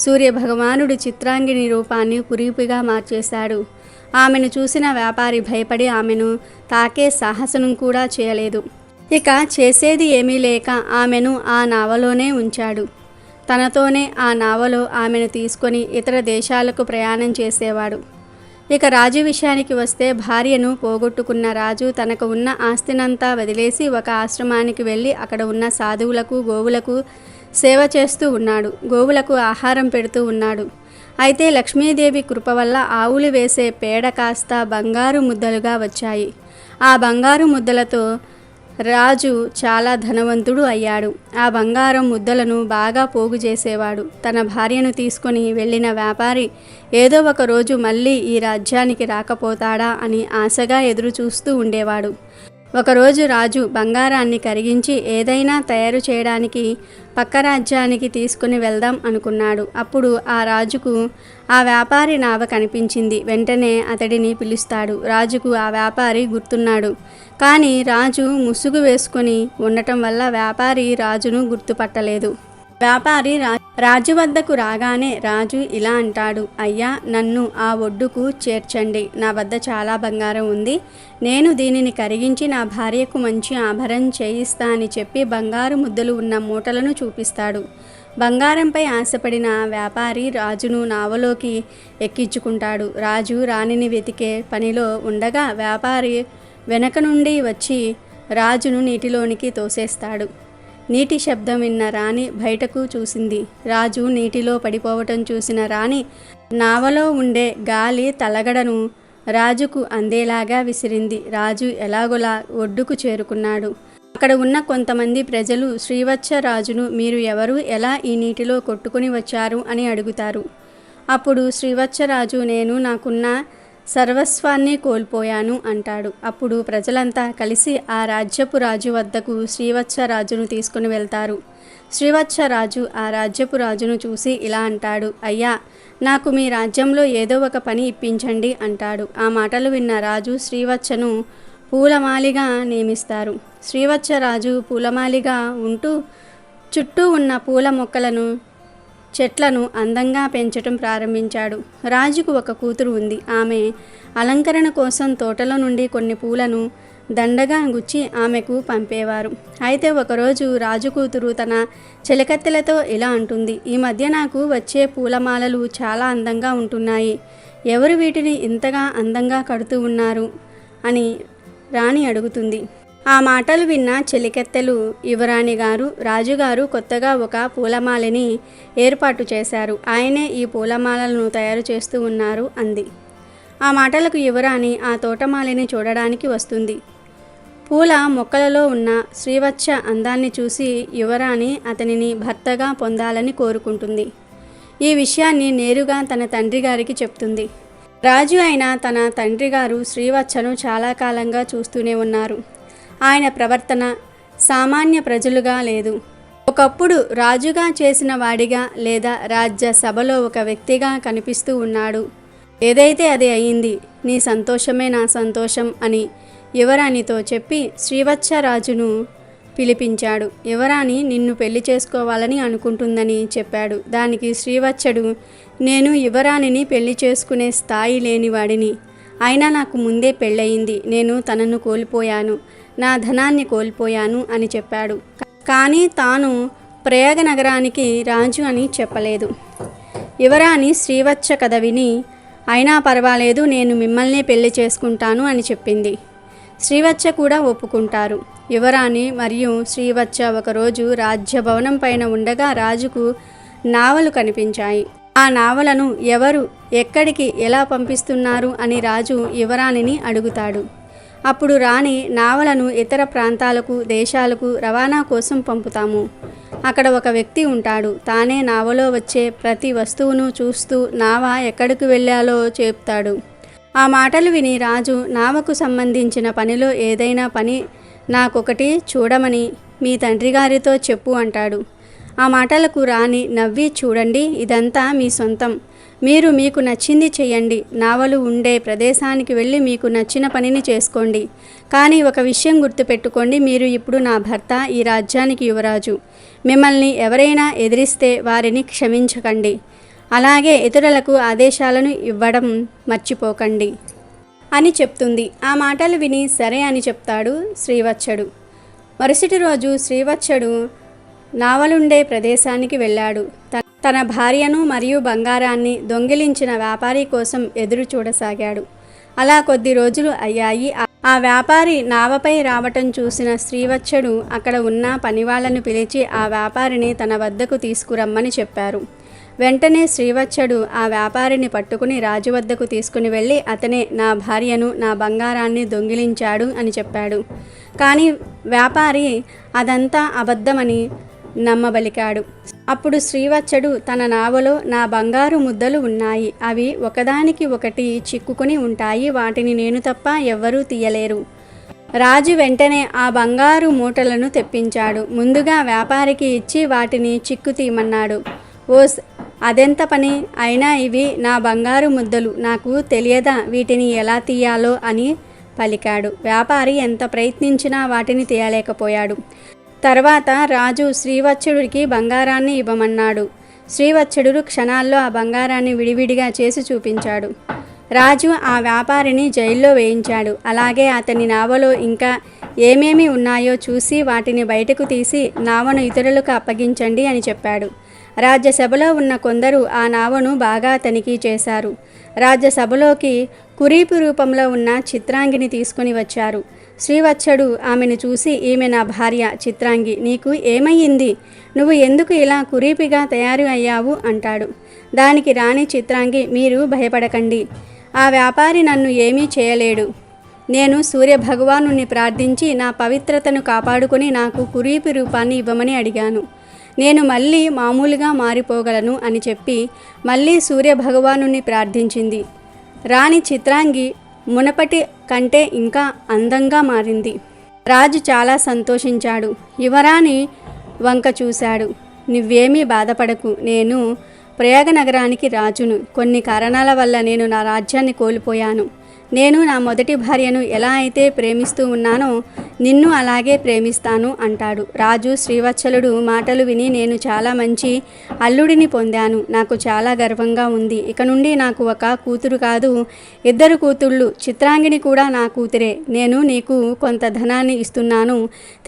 సూర్య భగవానుడు చిత్రాంగిని రూపాన్ని కురీపుగా మార్చేశాడు. ఆమెను చూసిన వ్యాపారి భయపడి ఆమెను తాకే సాహసం కూడా చేయలేదు. ఇక చేసేది ఏమీ లేక ఆమెను ఆ నావలోనే ఉంచాడు. తనతోనే ఆ నావలో ఆమెను తీసుకొని ఇతర దేశాలకు ప్రయాణం చేసేవాడు. ఇక రాజు విషయానికి వస్తే, భార్యను పోగొట్టుకున్న రాజు తనకు ఉన్న ఆస్తినంతా వదిలేసి ఒక ఆశ్రమానికి వెళ్ళి అక్కడ ఉన్న సాధువులకు, గోవులకు సేవ చేస్తూ ఉన్నాడు. గోవులకు ఆహారం పెడుతూ ఉన్నాడు. అయితే లక్ష్మీదేవి కృప వల్ల ఆవులు వేసే పేడ కాస్త బంగారు ముద్దలుగా వచ్చాయి. ఆ బంగారు ముద్దలతో రాజు చాలా ధనవంతుడు అయ్యాడు. ఆ బంగారం ముద్దలను బాగా పోగు చేసేవాడు. తన భార్యను తీసుకొని వెళ్ళిన వ్యాపారి ఏదో ఒక రోజు మళ్ళీ ఈ రాజ్యానికి రాకపోతాడా అని ఆశగా ఎదురు చూస్తూ ఉండేవాడు. ఒకరోజు రాజు బంగారాన్ని కరిగించి ఏదైనా తయారు చేయడానికి పక్క రాజ్యానికి తీసుకుని వెళ్దాం అనుకున్నాడు. అప్పుడు ఆ రాజుకు ఆ వ్యాపారి నావ కనిపించింది. వెంటనే అతడిని పిలుస్తాడు. రాజుకు ఆ వ్యాపారి గుర్తున్నాడు. కానీ రాజు ముసుగు వేసుకొని ఉండటం వల్ల వ్యాపారి రాజును గుర్తుపట్టలేదు. వ్యాపారి రాజు వద్దకు రాగానే రాజు ఇలా అంటాడు, అయ్యా, నన్ను ఆ ఒడ్డుకు చేర్చండి. నా వద్ద చాలా బంగారం ఉంది. నేను దీనిని కరిగించి నా భార్యకు మంచి ఆభరణం చేయిస్తా అని చెప్పి బంగారు ముద్దలు ఉన్న మూటలను చూపిస్తాడు. బంగారంపై ఆశపడిన వ్యాపారి రాజును నావలోకి ఎక్కించుకుంటాడు. రాజు రాణిని వెతికే పనిలో ఉండగా వ్యాపారి వెనక నుండి వచ్చి రాజును నీటిలోనికి తోసేస్తాడు. నీటి శబ్దం విన్న రాణి బయటకు చూసింది. రాజు నీటిలో పడిపోవటం చూసిన రాణి నావలో ఉండే గాలి తలగడను రాజుకు అందేలాగా విసిరింది. రాజు ఎలాగోలా ఒడ్డుకు చేరుకున్నాడు. అక్కడ ఉన్న కొంతమంది ప్రజలు శ్రీవత్స రాజును, మీరు ఎవరు, ఎలా ఈ నీటిలో కొట్టుకుని వచ్చారు అని అడుగుతారు. అప్పుడు శ్రీవత్సరాజు, నేను నాకున్న సర్వస్వాన్ని కోల్పోయాను అంటాడు. అప్పుడు ప్రజలంతా కలిసి ఆ రాజ్యపు రాజు వద్దకు శ్రీవత్సరాజును తీసుకుని వెళ్తారు. శ్రీవత్సరాజు ఆ రాజ్యపు రాజును చూసి ఇలా అంటాడు, అయ్యా, నాకు మీ రాజ్యంలో ఏదో ఒక పని ఇప్పించండి అంటాడు. ఆ మాటలు విన్న రాజు శ్రీవత్సను పూలమాలిగా నియమిస్తారు. శ్రీవత్సరాజు పూలమాలిగా ఉంటూ చుట్టూ ఉన్న పూల మొక్కలను, చెట్లను అందంగా పెంచటం ప్రారంభించాడు. రాజుకు ఒక కూతురు ఉంది. ఆమె అలంకరణ కోసం తోటలో నుండి కొన్ని పూలను దండగా గుచ్చి ఆమెకు పంపేవారు. అయితే ఒకరోజు రాజు కూతురు తన చెలికత్తెలతో ఇలా అంటుంది, ఈ మధ్య నాకు వచ్చే పూలమాలలు చాలా అందంగా ఉంటున్నాయి. ఎవరు వీటిని ఇంతగా అందంగా కడుతూ ఉన్నారు అని రాణి అడుగుతుంది. ఆ మాటలు విన్న చెలికెత్తెలు యువరాణి గారు, రాజుగారు కొత్తగా ఒక పూలమాలని ఏర్పాటు చేశారు, ఆయనే ఈ పూలమాలను తయారు చేస్తూ ఉన్నారు అంది. ఆ మాటలకు యువరాణి ఆ తోటమాలిని చూడడానికి వస్తుంది. పూల మొక్కలలో ఉన్న శ్రీవత్స అందాన్ని చూసి యువరాణి అతనిని భర్తగా పొందాలని కోరుకుంటుంది. ఈ విషయాన్ని నేరుగా తన తండ్రి గారికి చెప్తుంది. రాజు అయిన తన తండ్రి గారు శ్రీవత్సను చాలా కాలంగా చూస్తూనే ఉన్నారు. ఆయన ప్రవర్తన సామాన్య ప్రజలుగా లేదు. ఒకప్పుడు రాజుగా చేసిన వాడిగా లేదా రాజ్య సభలో ఒక వ్యక్తిగా కనిపిస్తూ ఉన్నాడు. ఏదైతే అది అయింది, నీ సంతోషమే నా సంతోషం అని యువరాణితో చెప్పి శ్రీవత్స రాజును పిలిపించాడు. యువరాణి నిన్ను పెళ్లి చేసుకోవాలని అనుకుంటుందని చెప్పాడు. దానికి శ్రీవత్సడు, నేను యువరాణిని పెళ్లి చేసుకునే స్థాయి లేనివాడిని, అయినా నాకు ముందే పెళ్ళయింది, నేను తనను కోల్పోయాను, నా ధనాన్ని కోల్పోయాను అని చెప్పాడు. కానీ తాను ప్రయాగ నగరానికి రాజు అని చెప్పలేదు. యువరాణి శ్రీవత్స కథ విని, అయినా పర్వాలేదు, నేను మిమ్మల్నే పెళ్లి చేసుకుంటాను అని చెప్పింది. శ్రీవత్స కూడా ఒప్పుకుంటారు. యువరాణి మరియు శ్రీవత్స ఒకరోజు రాజ్యభవనం పైన ఉండగా రాజుకు నావలు కనిపించాయి. ఆ నావలను ఎవరు ఎక్కడికి ఎలా పంపిస్తున్నారు అని రాజు యువరాణిని అడుగుతాడు. అప్పుడు రాణి, నావలను ఇతర ప్రాంతాలకు, దేశాలకు రవాణా కోసం పంపుతాము. అక్కడ ఒక వ్యక్తి ఉంటాడు, తానే నావలో వచ్చే ప్రతి వస్తువును చూస్తూ నావ ఎక్కడికి వెళ్ళాలో చెప్తాడు. ఆ మాటలు విని రాజు, నావకు సంబంధించిన పనిలో ఏదైనా పని నాకొకటి చూడమని మీ తండ్రి గారితో చెప్పు అంటాడు. ఆ మాటలకు రాణి నవ్వి, చూడండి, ఇదంతా మీ సొంతం, మీరు మీకు నచ్చింది చేయండి, నావలు ఉండే ప్రదేశానికి వెళ్ళి మీకు నచ్చిన పనిని చేసుకోండి. కానీ ఒక విషయం గుర్తుపెట్టుకోండి, మీరు ఇప్పుడు నా భర్త, ఈ రాజ్యానికి యువరాజు. మిమ్మల్ని ఎవరైనా ఎదిరిస్తే వారిని క్షమించకండి, అలాగే ఇతరులకు ఆదేశాలను ఇవ్వడం మర్చిపోకండి అని చెప్తుంది. ఆ మాటలు విని సరే అని చెప్తాడు శ్రీవత్సడు. మరుసటి రోజు శ్రీవత్సడు నావలుండే ప్రదేశానికి వెళ్ళాడు. తన భార్యను మరియు బంగారాన్ని దొంగిలించిన వ్యాపారి కోసం ఎదురు చూడసాగాడు. అలా కొద్ది రోజులు అయ్యాయి. ఆ వ్యాపారి నావపై రావటం చూసిన శ్రీవత్సడు అక్కడ ఉన్న పనివాళ్లను పిలిచి ఆ వ్యాపారిని తన వద్దకు తీసుకురమ్మని చెప్పారు. వెంటనే శ్రీవత్సడు ఆ వ్యాపారిని పట్టుకుని రాజు వద్దకు తీసుకుని వెళ్ళి, అతనే నా భార్యను, నా బంగారాన్ని దొంగిలించాడు అని చెప్పాడు. కానీ వ్యాపారి అదంతా అబద్ధమని నమ్మబలికాడు. అప్పుడు శ్రీవత్సడు, తన నావలో నా బంగారు ముద్దలు ఉన్నాయి, అవి ఒకదానికి ఒకటి చిక్కుకుని ఉంటాయి, వాటిని నేను తప్ప ఎవ్వరూ తీయలేరు. రాజు వెంటనే ఆ బంగారు మూటలను తెప్పించాడు. ముందుగా వ్యాపారికి ఇచ్చి వాటిని చిక్కు తీయమన్నాడు. ఓస్, అదెంత పని, అయినా ఇవి నా బంగారు ముద్దలు, నాకు తెలియదా వీటిని ఎలా తీయాలో అని పలికాడు. వ్యాపారి ఎంత ప్రయత్నించినా వాటిని తీయలేకపోయాడు. తర్వాత రాజు శ్రీవత్సడుడికి బంగారాన్ని ఇవ్వమన్నాడు. శ్రీవత్సడు క్షణాల్లో ఆ బంగారాన్ని విడివిడిగా చేసి చూపించాడు. రాజు ఆ వ్యాపారిని జైల్లో వేయించాడు. అలాగే అతని నావలో ఇంకా ఏమేమి ఉన్నాయో చూసి వాటిని బయటకు తీసి నావను ఇతరులకు అప్పగించండి అని చెప్పాడు. రాజ్యసభలో ఉన్న కొందరు ఆ నావను బాగా తనిఖీ చేశారు. రాజ్యసభలోకి కురీపు రూపంలో ఉన్న చిత్రాంగిని తీసుకుని వచ్చారు. శ్రీవత్సడు ఆమెను చూసి, ఈమె నా భార్య చిత్రాంగి, నీకు ఏమయ్యింది, నువ్వు ఎందుకు ఇలా కురీపిగా తయారు అయ్యావు అంటాడు. దానికి రాణి చిత్రాంగి, మీరు భయపడకండి, ఆ వ్యాపారి నన్ను ఏమీ చేయలేడు. నేను సూర్యభగవానుని ప్రార్థించి నా పవిత్రతను కాపాడుకొని నాకు కురీపి రూపాన్ని ఇవ్వమని అడిగాను. నేను మళ్ళీ మామూలుగా మారిపోగలను అని చెప్పి మళ్ళీ సూర్యభగవానుని ప్రార్థించింది. రాణి చిత్రాంగి మునపటి కంటే ఇంకా అందంగా మారింది. రాజు చాలా సంతోషించాడు. యువరాణి వంక చూశాడు. నువ్వేమీ బాధపడకు, నేను ప్రయాగ నగరానికి రాజును. కొన్ని కారణాల వల్ల నేను నా రాజ్యాన్ని కోల్పోయాను. నేను నా మొదటి భార్యను ఎలా అయితే ప్రేమిస్తూ ఉన్నానో నిన్ను అలాగే ప్రేమిస్తాను అంటాడు. రాజు శ్రీవత్సలుడు మాటలు విని, నేను చాలా మంచి అల్లుడిని పొందాను, నాకు చాలా గర్వంగా ఉంది. ఇక నుండి నాకు ఒక కూతురు కాదు, 2 కూతుళ్ళు, చిత్రాంగిని కూడా నా కూతురే. నేను నీకు కొంత ధనాన్ని ఇస్తున్నాను,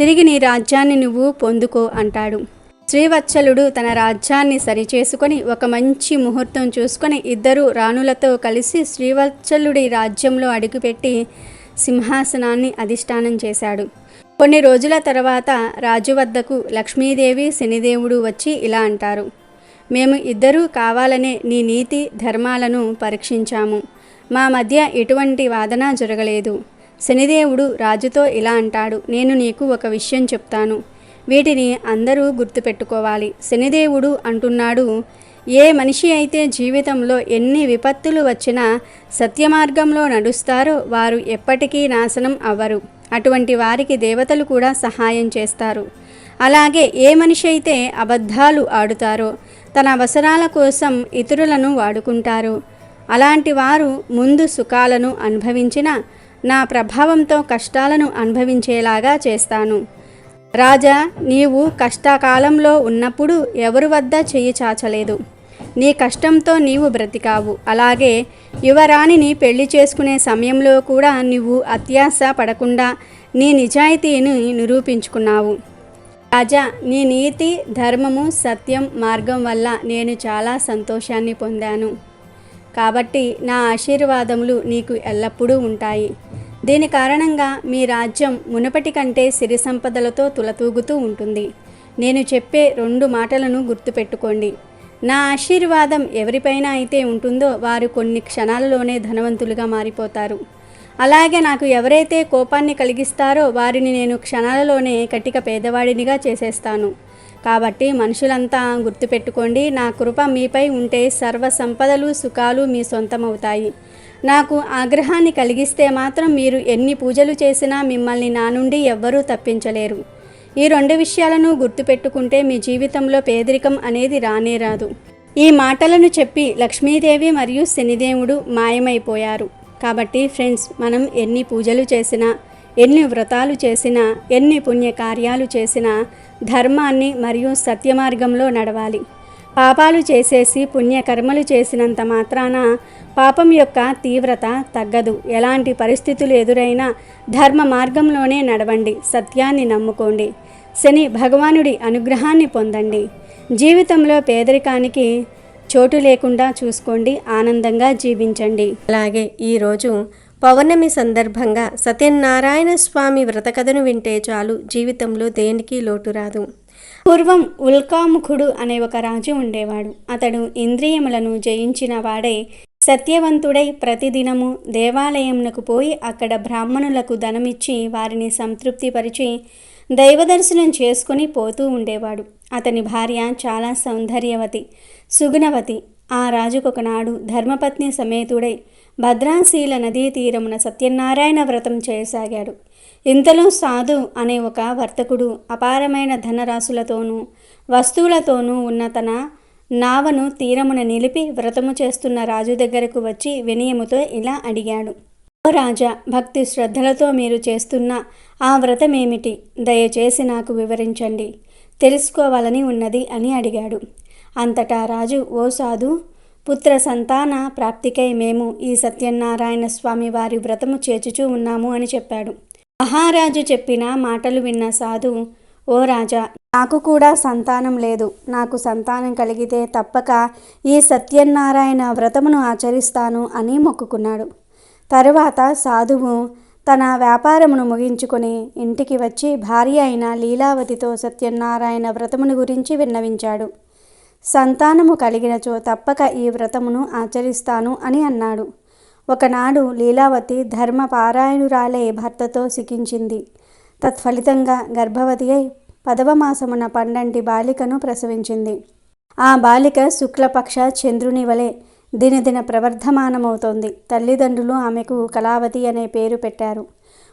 తిరిగి నీ రాజ్యాన్ని నువ్వు పొందుకో అంటాడు. శ్రీవత్సలుడు తన రాజ్యాన్ని సరిచేసుకొని ఒక మంచి ముహూర్తం చూసుకొని 2 రాణులతో కలిసి శ్రీవత్సలుడి రాజ్యంలో అడుగుపెట్టి సింహాసనాన్ని అధిష్టానం చేశాడు. కొన్ని రోజుల తర్వాత రాజు వద్దకు లక్ష్మీదేవి శనిదేవుడు వచ్చి ఇలా అంటారు: మేము ఇద్దరూ కావాలనే నీ నీతి ధర్మాలను పరీక్షించాము. మా మధ్య ఎటువంటి వాదన జరగలేదు. శనిదేవుడు రాజుతో ఇలా అంటాడు: నేను నీకు ఒక విషయం చెప్తాను, వీటిని అందరూ గుర్తుపెట్టుకోవాలి. శనిదేవుడు అంటున్నాడు: ఏ మనిషి అయితే జీవితంలో ఎన్ని విపత్తులు వచ్చినా సత్యమార్గంలో నడుస్తారో వారు ఎప్పటికీ నాశనం అవ్వరు. అటువంటి వారికి దేవతలు కూడా సహాయం చేస్తారు. అలాగే ఏ మనిషి అయితే అబద్ధాలు ఆడుతారో, తన అవసరాల కోసం ఇతరులను వాడుకుంటారో, అలాంటి వారు ముందు సుఖాలను అనుభవించిన నా ప్రభావంతో కష్టాలను అనుభవించేలాగా చేస్తాను. రాజా, నీవు కష్టకాలంలో ఉన్నప్పుడు ఎవరి వద్ద చెయ్యి చాచలేదు. నీ కష్టంతో నీవు బ్రతికావు. అలాగే యువరాణిని పెళ్లి చేసుకునే సమయంలో కూడా నువ్వు అత్యాశ పడకుండా నీ నిజాయితీని నిరూపించుకున్నావు. రాజా, నీ నీతి, ధర్మము, సత్యం మార్గం వల్ల నేను చాలా సంతోషాన్ని పొందాను. కాబట్టి నా ఆశీర్వాదములు నీకు ఎల్లప్పుడూ ఉంటాయి. దీని కారణంగా మీ రాజ్యం మునుపటి కంటే సిరి సంపదలతో తులతూగుతూ ఉంటుంది. నేను చెప్పే 2 మాటలను గుర్తుపెట్టుకోండి. నా ఆశీర్వాదం ఎవరిపైన అయితే ఉంటుందో వారు కొన్ని క్షణాలలోనే ధనవంతులుగా మారిపోతారు. అలాగే నాకు ఎవరైతే కోపాన్ని కలిగిస్తారో వారిని నేను క్షణాలలోనే కటిక పేదవాడినిగా చేసేస్తాను. కాబట్టి మనుషులంతా గుర్తుపెట్టుకోండి, నా కృప మీపై ఉంటే సర్వ సంపదలు సుఖాలు మీ సొంతమవుతాయి. నాకు ఆగ్రహాన్ని కలిగిస్తే మాత్రం మీరు ఎన్ని పూజలు చేసినా మిమ్మల్ని నా నుండి ఎవ్వరూ తప్పించలేరు. ఈ 2 విషయాలను గుర్తుపెట్టుకుంటే మీ జీవితంలో పేదరికం అనేది రానే రాదు. ఈ మాటలను చెప్పి లక్ష్మీదేవి మరియు శనిదేవుడు మాయమైపోయారు. కాబట్టి ఫ్రెండ్స్, మనం ఎన్ని పూజలు చేసినా, ఎన్ని వ్రతాలు చేసినా, ఎన్ని పుణ్యకార్యాలు చేసినా ధర్మాన్ని మరియు సత్యమార్గంలో నడవాలి. పాపాలు చేసేసి పుణ్యకర్మలు చేసినంత మాత్రాన పాపం యొక్క తీవ్రత తగ్గదు. ఎలాంటి పరిస్థితులు ఎదురైనా ధర్మ మార్గంలోనే నడవండి. సత్యాన్ని నమ్ముకోండి. శని భగవానుడి అనుగ్రహాన్ని పొందండి. జీవితంలో పేదరికానికి చోటు లేకుండా చూసుకోండి. ఆనందంగా జీవించండి. అలాగే ఈరోజు పౌర్ణమి సందర్భంగా సత్యనారాయణ స్వామి వ్రతకథను వింటే చాలు, జీవితంలో దేనికి లోటు రాదు. పూర్వం ఉల్కాముఖుడు అనే ఒక రాజు ఉండేవాడు. అతడు ఇంద్రియములను జయించిన వాడై సత్యవంతుడై ప్రతిదినము దేవాలయంనకు పోయి అక్కడ బ్రాహ్మణులకు ధనమిచ్చి వారిని సంతృప్తిపరిచి దైవదర్శనం చేసుకుని పోతూ ఉండేవాడు. అతని భార్య చాలా సౌందర్యవతి, సుగుణవతి. ఆ రాజుకొకనాడు ధర్మపత్ని సమేతుడై భద్రాశీల నదీ తీరమున సత్యనారాయణ వ్రతం చేయసాగాడు. ఇంతలో సాధు అనే ఒక వర్తకుడు అపారమైన ధనరాశులతోనూ వస్తువులతోనూ ఉన్న తన నావను తీరమున నిలిపి వ్రతము చేస్తున్న రాజు దగ్గరకు వచ్చి వినయముతో ఇలా అడిగాడు: ఓ రాజా, భక్తి శ్రద్ధలతో మీరు చేస్తున్న ఆ వ్రతమేమిటి? దయచేసి నాకు వివరించండి, తెలుసుకోవాలని ఉన్నది అని అడిగాడు. అంతటా రాజు: ఓ సాధు, పుత్ర సంతాన ప్రాప్తికై మేము ఈ సత్యనారాయణ స్వామి వారి వ్రతము చేచుచూ ఉన్నాము అని చెప్పాడు. మహారాజు చెప్పిన మాటలు విన్న సాధు: ఓ రాజా, నాకు కూడా సంతానం లేదు. నాకు సంతానం కలిగితే తప్పక ఈ సత్యనారాయణ వ్రతమును ఆచరిస్తాను అని మొక్కుకున్నాడు. తరువాత సాధువు తన వ్యాపారమును ముగించుకొని ఇంటికి వచ్చి భార్య అయిన లీలావతితో సత్యనారాయణ వ్రతమును గురించి విన్నవించాడు. సంతానము కలిగినచో తప్పక ఈ వ్రతమును ఆచరిస్తాను అని అన్నాడు. ఒకనాడు లీలావతి ధర్మపారాయణురాలై భర్తతో సికించింది. తత్ఫలితంగా గర్భవతి అయి 10వ మాసమున పండంటి బాలికను ప్రసవించింది. ఆ బాలిక శుక్లపక్ష చంద్రుని వలె దినదిన ప్రవర్ధమానమవుతోంది. తల్లిదండ్రులు ఆమెకు కళావతి అనే పేరు పెట్టారు.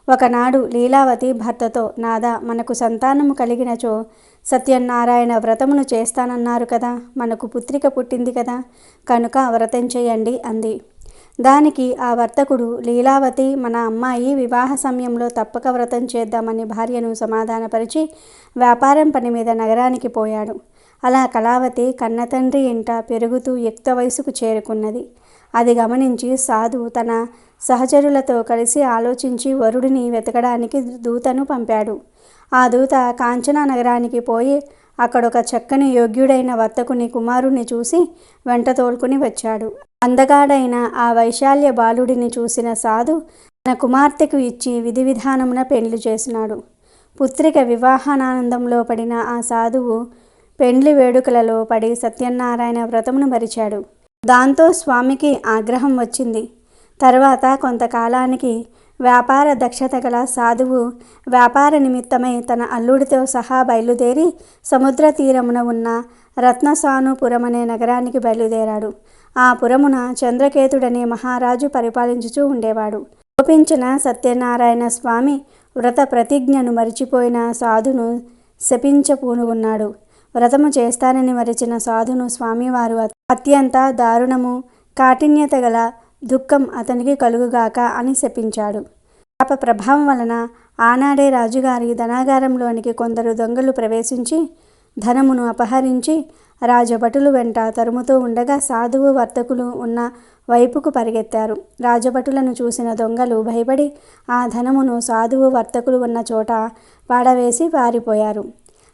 ఒకనాడు లీలావతి భర్తతో: నాదా, మనకు సంతానము కలిగినచో సత్యనారాయణ వ్రతమును చేస్తానన్నారు కదా, మనకు పుత్రిక పుట్టింది కదా, కనుక వ్రతం చేయండి అంది. దానికి ఆ వర్తకుడు: లీలావతి, మన అమ్మాయి వివాహ సమయంలో తప్పక వ్రతం చేద్దామని భార్యను సమాధానపరిచి వ్యాపారం పని మీద నగరానికి పోయాడు. అలా కళావతి కన్నతండ్రి ఇంట పెరుగుతూ యుక్త వయసుకు చేరుకున్నది. అది గమనించి సాధు తన సహచరులతో కలిసి ఆలోచించి వరుడిని వెతకడానికి దూతను పంపాడు. ఆ దూత కాంచనా నగరానికి పోయి అక్కడొక చక్కని యోగ్యుడైన వర్తకుని కుమారుణ్ణి చూసి వెంట తోలుకుని వచ్చాడు. అందగాడైన ఆ వైశాల్య బాలుడిని చూసిన సాధు తన కుమార్తెకు ఇచ్చి విధి విధానమున పెళ్లి చేసినాడు. పుత్రిక వివాహానందంలో పడిన ఆ సాధువు పెండ్లి వేడుకలలో పడి సత్యనారాయణ వ్రతమును మరిచాడు. దాంతో స్వామికి ఆగ్రహం వచ్చింది. తర్వాత కొంతకాలానికి వ్యాపార దక్షత గల సాధువు వ్యాపార నిమిత్తమై తన అల్లుడితో సహా బయలుదేరి సముద్ర తీరమున ఉన్న రత్నసానుపురం అనే నగరానికి బయలుదేరాడు. ఆ పురమున చంద్రకేతుడనే మహారాజు పరిపాలించుచూ ఉండేవాడు. కోపించిన సత్యనారాయణ స్వామి వ్రత ప్రతిజ్ఞను మరిచిపోయిన సాధును శపించపూనుకున్నాడు. వ్రతము చేస్తానని మరిచిన సాధును స్వామివారు అత్యంత దారుణము కాఠిన్యత గల దుఃఖం అతనికి కలుగుగాక అని శపించాడు. పాప ప్రభావం వలన ఆనాడే రాజుగారి ధనాగారంలోనికి కొందరు దొంగలు ప్రవేశించి ధనమును అపహరించి రాజభటులు వెంట తరుముతూ ఉండగా సాధువు వర్తకులు ఉన్న వైపుకు పరిగెత్తారు. రాజభటులను చూసిన దొంగలు భయపడి ఆ ధనమును సాధువు వర్తకులు ఉన్న చోట పాడవేసి పారిపోయారు.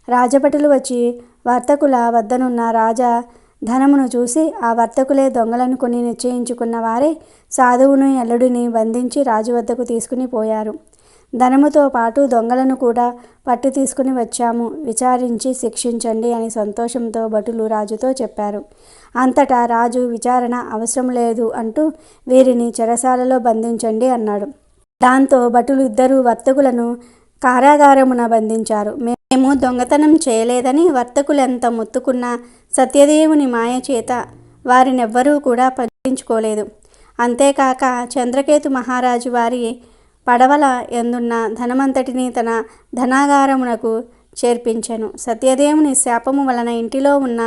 రాజభటులు వచ్చి వర్తకుల వద్దనున్న రాజా ధనమును చూసి ఆ వర్తకులే దొంగలనుకుని నిశ్చయించుకున్న వారే సాధువును అల్లుడిని బంధించి రాజు వద్దకు తీసుకుని పోయారు. ధనముతో పాటు దొంగలను కూడా పట్టు తీసుకుని వచ్చాము, విచారించి శిక్షించండి అని సంతోషంతో భటులు రాజుతో చెప్పారు. అంతటా రాజు విచారణ అవసరం లేదు అంటూ వీరిని చెరసాలలో బంధించండి అన్నాడు. దాంతో భటులు ఇద్దరు వర్తకులను కారాగారమున బంధించారు. మేము దొంగతనం చేయలేదని వర్తకులెంత మొత్తుకున్నా సత్యదేవుని మాయ చేత వారినెవ్వరూ కూడా పట్టించుకోలేదు. అంతేకాక చంద్రకేతు మహారాజు వారి పడవల ఎందున్న ధనమంతటిని తన ధనాగారమునకు చేర్పించెను. సత్యదేవుని శాపము వలన ఇంటిలో ఉన్న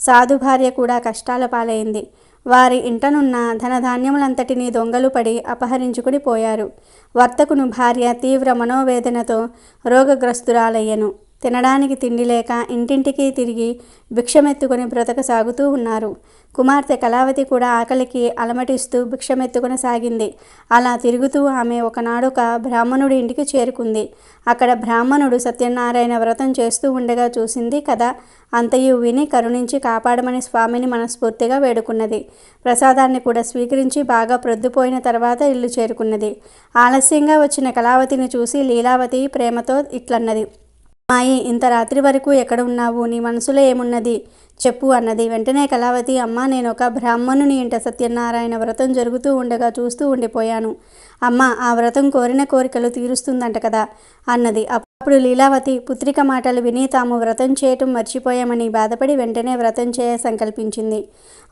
సాధు భార్య కూడా కష్టాల పాలైంది. వారి ఇంటనున్న ధనధాన్యములంతటినీ దొంగలు పడి అపహరించుకుని పోయారు. వర్తకుని భార్య తీవ్ర మనోవేదనతో రోగగ్రస్తురాలయ్యను. తినడానికి తిండి లేక ఇంటింటికి తిరిగి భిక్షమెత్తుకొని బ్రతకసాగుతూ ఉన్నారు. కుమార్తె కళావతి కూడా ఆకలికి అలమటిస్తూ భిక్షమెత్తుకొని సాగింది. అలా తిరుగుతూ ఆమె ఒకనాడొక బ్రాహ్మణుడి ఇంటికి చేరుకుంది. అక్కడ బ్రాహ్మణుడు సత్యనారాయణ వ్రతం చేస్తూ ఉండగా చూసింది కదా. అంతయు విని కరుణించి కాపాడమని స్వామిని మనస్ఫూర్తిగా వేడుకున్నది. ప్రసాదాన్ని కూడా స్వీకరించి బాగా ప్రొద్దుపోయిన తర్వాత ఇల్లు చేరుకున్నది. ఆలస్యంగా వచ్చిన కళావతిని చూసి లీలావతి ప్రేమతో ఇట్లన్నది, మాయి, ఇంత రాత్రి వరకు ఎక్కడ ఉన్నావు? నీ మనసులో ఏమున్నది చెప్పు అన్నది. వెంటనే కళావతి, అమ్మ, నేను ఒక బ్రాహ్మణుని ఇంట సత్యనారాయణ వ్రతం జరుగుతూ ఉండగా చూస్తూ ఉండిపోయాను. అమ్మ, ఆ వ్రతం కోరిన కోరికలు తీరుస్తుందంట కదా అన్నది. అప్పుడు లీలావతి పుత్రిక మాటలు విని తాము వ్రతం చేయటం మర్చిపోయామని బాధపడి వెంటనే వ్రతం చేయ సంకల్పించింది.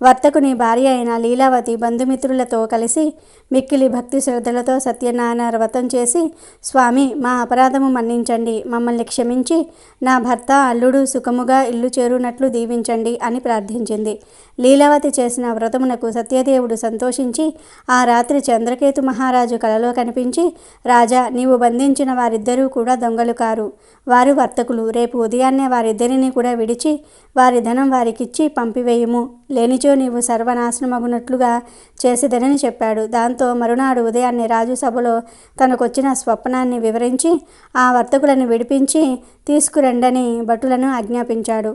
వర్తకుని భార్య అయిన లీలావతి బంధుమిత్రులతో కలిసి మిక్కిలి భక్తి శ్రద్ధలతో సత్యనారాయణ వ్రతం చేసి, స్వామి, మా అపరాధము మన్నించండి, మమ్మల్ని క్షమించి నా భర్త అల్లుడు సుఖముగా ఇల్లు చేరునట్లు దీవించండి అని ప్రార్థించింది. లీలావతి చేసిన వ్రతమునకు సత్యదేవుడు సంతోషించి ఆ రాత్రి చంద్రకేతు మహారాజు కలలో కనిపించి, రాజా, నీవు బంధించిన వారిద్దరూ కూడా దొంగలు కారు, వారు వర్తకులు. రేపు ఉదయాన్నే వారిద్దరిని కూడా విడిచి వారి ధనం వారికిచ్చి పంపివేయుము, లేనిచో నీవు సర్వనాశనమగునట్లుగా చేసేదనని చెప్పాడు. దాంతో మరునాడు ఉదయాన్నే రాజు సభలో తనకొచ్చిన స్వప్నాన్ని వివరించి ఆ వర్తకులను విడిపించి తీసుకురండని భటులను ఆజ్ఞాపించాడు.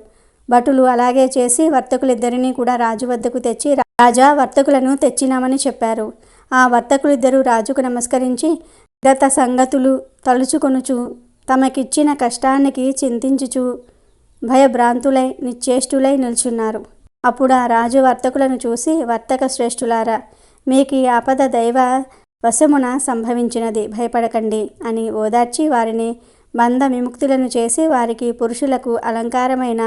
భటులు అలాగే చేసి వర్తకులిద్దరినీ కూడా రాజు వద్దకు తెచ్చి, రాజా, వర్తకులను తెచ్చినామని చెప్పారు. ఆ వర్తకులిద్దరూ రాజుకు నమస్కరించి గత సంగతులు తలుచుకొనుచు తమకిచ్చిన కష్టానికి చింతించుచు భయభ్రాంతులై నిశ్చేష్టులై నిల్చున్నారు. అప్పుడు ఆ రాజు వర్తకులను చూసి, వర్తక శ్రేష్ఠులారా, మీకు ఈ ఆపద దైవ వశమున సంభవించినది, భయపడకండి అని ఓదార్చి వారిని బంధ విముక్తులను చేసి వారికి పురుషులకు అలంకారమైన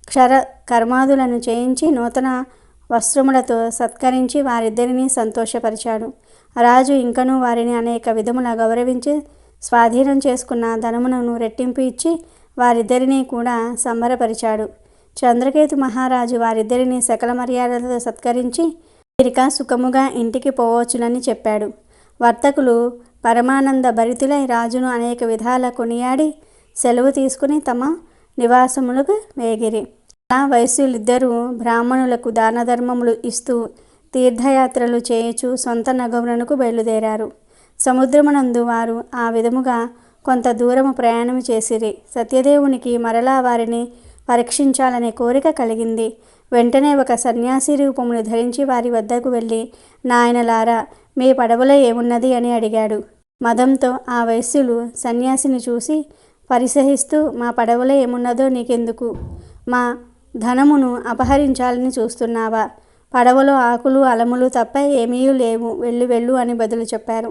క్షర కర్మాదులను చేయించి నూతన వస్త్రములతో సత్కరించి వారిద్దరినీ సంతోషపరిచాడు. రాజు ఇంకనూ వారిని అనేక విధముల గౌరవించి స్వాధీనం చేసుకున్న ధనమును రెట్టింపు ఇచ్చి వారిద్దరినీ కూడా సంబరపరిచాడు. చంద్రకేతు మహారాజు వారిద్దరినీ సకల మర్యాదలతో సత్కరించి వీరిక సుఖముగా ఇంటికి పోవచ్చునని చెప్పాడు. వర్తకులు పరమానంద భరితులై రాజును అనేక విధాల కొనియాడి సెలవు తీసుకుని తమ నివాసములకు వేగిరి. అలా వైశ్యులిద్దరూ బ్రాహ్మణులకు దాన ధర్మములు ఇస్తూ తీర్థయాత్రలు చేయుచు సొంత నగమునకు బయలుదేరారు. సముద్రమునందు వారు ఆ విధముగా కొంత దూరము ప్రయాణము చేసిరి. సత్యదేవునికి మరలా వారిని పరీక్షించాలనే కోరిక కలిగింది. వెంటనే ఒక సన్యాసి రూపమును ధరించి వారి వద్దకు వెళ్ళి, నాయనలారా, మీ పడవలో ఏమున్నది అని అడిగాడు. మదంతో ఆ వైశ్యులు సన్యాసిని చూసి పరిసహిస్తూ మా పడవలో ఏమున్నదో నీకెందుకు? మా ధనమును అపహరించాలని చూస్తున్నావా? పడవలో ఆకులు అలములు తప్ప ఏమీ లేవు, వెళ్ళు వెళ్ళు అని బదులు చెప్పారు.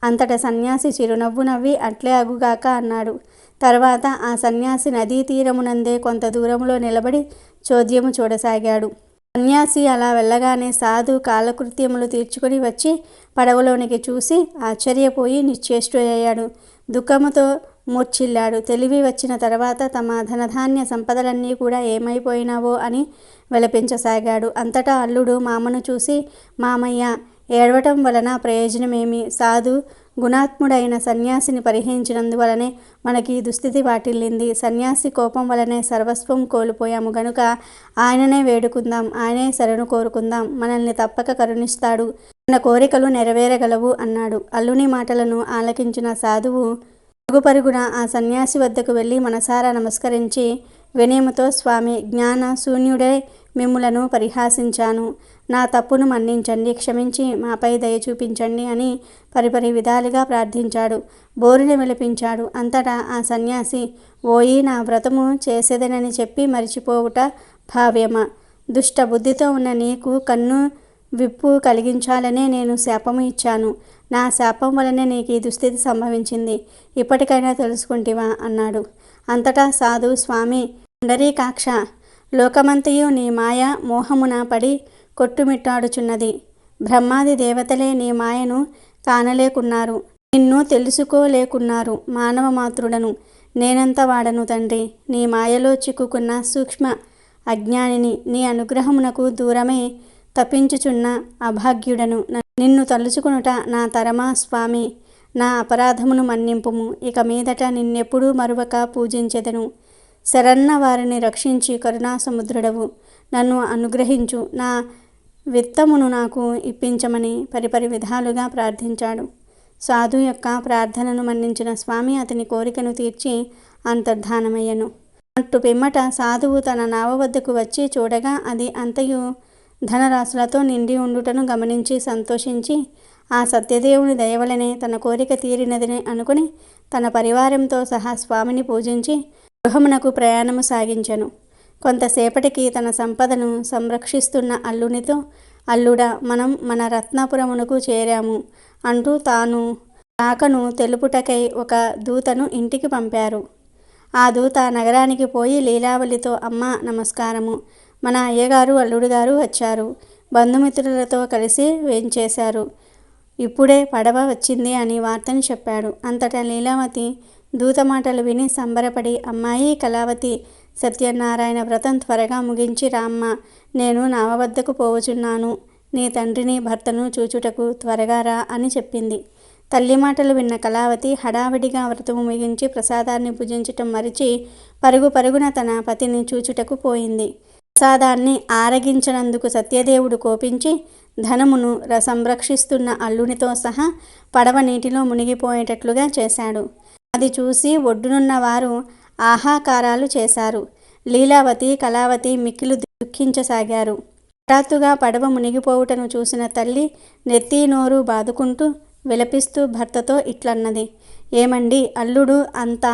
అంతటా సన్యాసి చిరునవ్వు నవ్వి అట్లే అగుగాక అన్నాడు. తర్వాత ఆ సన్యాసి నదీ తీరమునందే కొంత దూరంలో నిలబడి చోద్యము చూడసాగాడు. సన్యాసి అలా వెళ్ళగానే సాధు కాలకృత్యములు తీర్చుకొని వచ్చి పడవలోనికి చూసి ఆశ్చర్యపోయి నిశ్చేష్టుడయ్యాడు. దుఃఖముతో మూర్ఛిల్లాడు. తెలివి వచ్చిన తర్వాత తమ ధనధాన్య సంపదలన్నీ కూడా ఏమైపోయినావో అని విలపించసాగాడు. అంతటా అల్లుడు మామను చూసి, మామయ్య, ఏడవటం వలన ప్రయోజనమేమి? సాధు గుణాత్ముడైన సన్యాసిని పరిహరించినందువలనే మనకి దుస్థితి వాటిల్లింది. సన్యాసి కోపం వలనే సర్వస్వం కోల్పోయాము గనుక ఆయననే వేడుకుందాం, ఆయనే శరణు కోరుకుందాం, మనల్ని తప్పక కరుణిస్తాడు, మన కోరికలు నెరవేరగలవు అన్నాడు. అల్లుని మాటలను ఆలకించిన సాధువు పరుగుపరుగున ఆ సన్యాసి వద్దకు వెళ్ళి మనసారా నమస్కరించి వినయముతో, స్వామి, జ్ఞాన శూన్యుడై మిమ్ములను పరిహాసించాను, నా తప్పును మన్నించండి, క్షమించి మాపై దయ చూపించండి అని పరిపరి విధాలుగా ప్రార్థించాడు. బోరున విలపించాడు. అంతటా ఆ సన్యాసి, ఓయి, నా వ్రతము చేసేదనని చెప్పి మరిచిపోవుట భావ్యమా? దుష్ట బుద్ధితో ఉన్న నీకు కన్ను విప్పు కలిగించాలనే నేను శాపము ఇచ్చాను. నా శాపం వలనే నీకు ఈ దుస్థితి సంభవించింది. ఇప్పటికైనా తెలుసుకుంటివా అన్నాడు. అంతటా సాధు, స్వామి పుండరీకాక్ష, లోకమంతయు నీ మాయ మోహమున పడి కొట్టుమిట్టాడుచున్నది. బ్రహ్మాది దేవతలే నీ మాయను కానలేకున్నారు, నిన్ను తెలుసుకోలేకున్నారు. మానవ మాతృడను నేనంత వాడను తండ్రి. నీ మాయలో చిక్కుకున్న సూక్ష్మ అజ్ఞానిని, నీ అనుగ్రహమునకు దూరమై తప్పించుచున్న అభాగ్యుడను. నిన్ను తలుచుకునుట నా తరమా స్వామి? నా అపరాధమును మన్నింపుము. ఇక మీదట నిన్నెప్పుడూ మరువక పూజించెదను. శరన్న వారిని రక్షించి కరుణా సముద్రుడవు, నన్ను అనుగ్రహించు, నా విత్తమును నాకు ఇప్పించమని పరిపరి విధాలుగా ప్రార్థించాడు. సాధు యొక్క ప్రార్థనను మన్నించిన స్వామి అతని కోరికను తీర్చి అంతర్ధానమయ్యను. అట్టు పిమ్మట సాధువు తన నావ వద్దకు వచ్చి చూడగా అది అంతయు ధనరాశులతో నిండి ఉండుటను గమనించి సంతోషించి, ఆ సత్యదేవుని దయవలనే తన కోరిక తీరినదని అనుకుని తన పరివారంతో సహా స్వామిని పూజించి గృహమునకు ప్రయాణము సాగించెను. కొంతసేపటికి తన సంపదను సంరక్షిస్తున్న అల్లునితో, అల్లుడా, మనం మన రత్నాపురమునకు చేరాము అంటూ తాను రాకను తెలుపుటకై ఒక దూతను ఇంటికి పంపారు. ఆ దూత నగరానికి పోయి లీలావళితో, అమ్మ నమస్కారము, మన అయ్యగారు అల్లుడు గారు వచ్చారు, బంధుమిత్రులతో కలిసి వేంచేశారు, ఇప్పుడే పడవ వచ్చింది అని వార్తను చెప్పాడు. అంతటా లీలావతి దూత మాటలు విని సంబరపడి, అమ్మాయి కళావతి, సత్యనారాయణ వ్రతం త్వరగా ముగించి రామ్మ, నేను నావ వద్దకు పోవచున్నాను, నీ తండ్రిని భర్తను చూచుటకు త్వరగా రా అని చెప్పింది. తల్లి మాటలు విన్న కళావతి హడావిడిగా వ్రతము ముగించి ప్రసాదాన్ని భుజించటం మరిచి పరుగు పరుగున తన పతిని చూచుటకు పోయింది. ప్రసాదాన్ని ఆరగించనందుకు సత్యదేవుడు కోపించి ధనమును సంరక్షిస్తున్న అల్లునితో సహా పడవ నీటిలో మునిగిపోయేటట్లుగా చేశాడు. అది చూసి ఒడ్డునున్న వారు ఆహాకారాలు చేశారు. లీలావతి, కళావతి మిక్కిలు దుఃఖించసాగారు. హఠాత్తుగా పడవ మునిగిపోవుటను చూసిన తల్లి నెత్తి నోరు బాదుకుంటూ విలపిస్తూ భర్తతో ఇట్లన్నది, ఏమండి, అల్లుడు అంత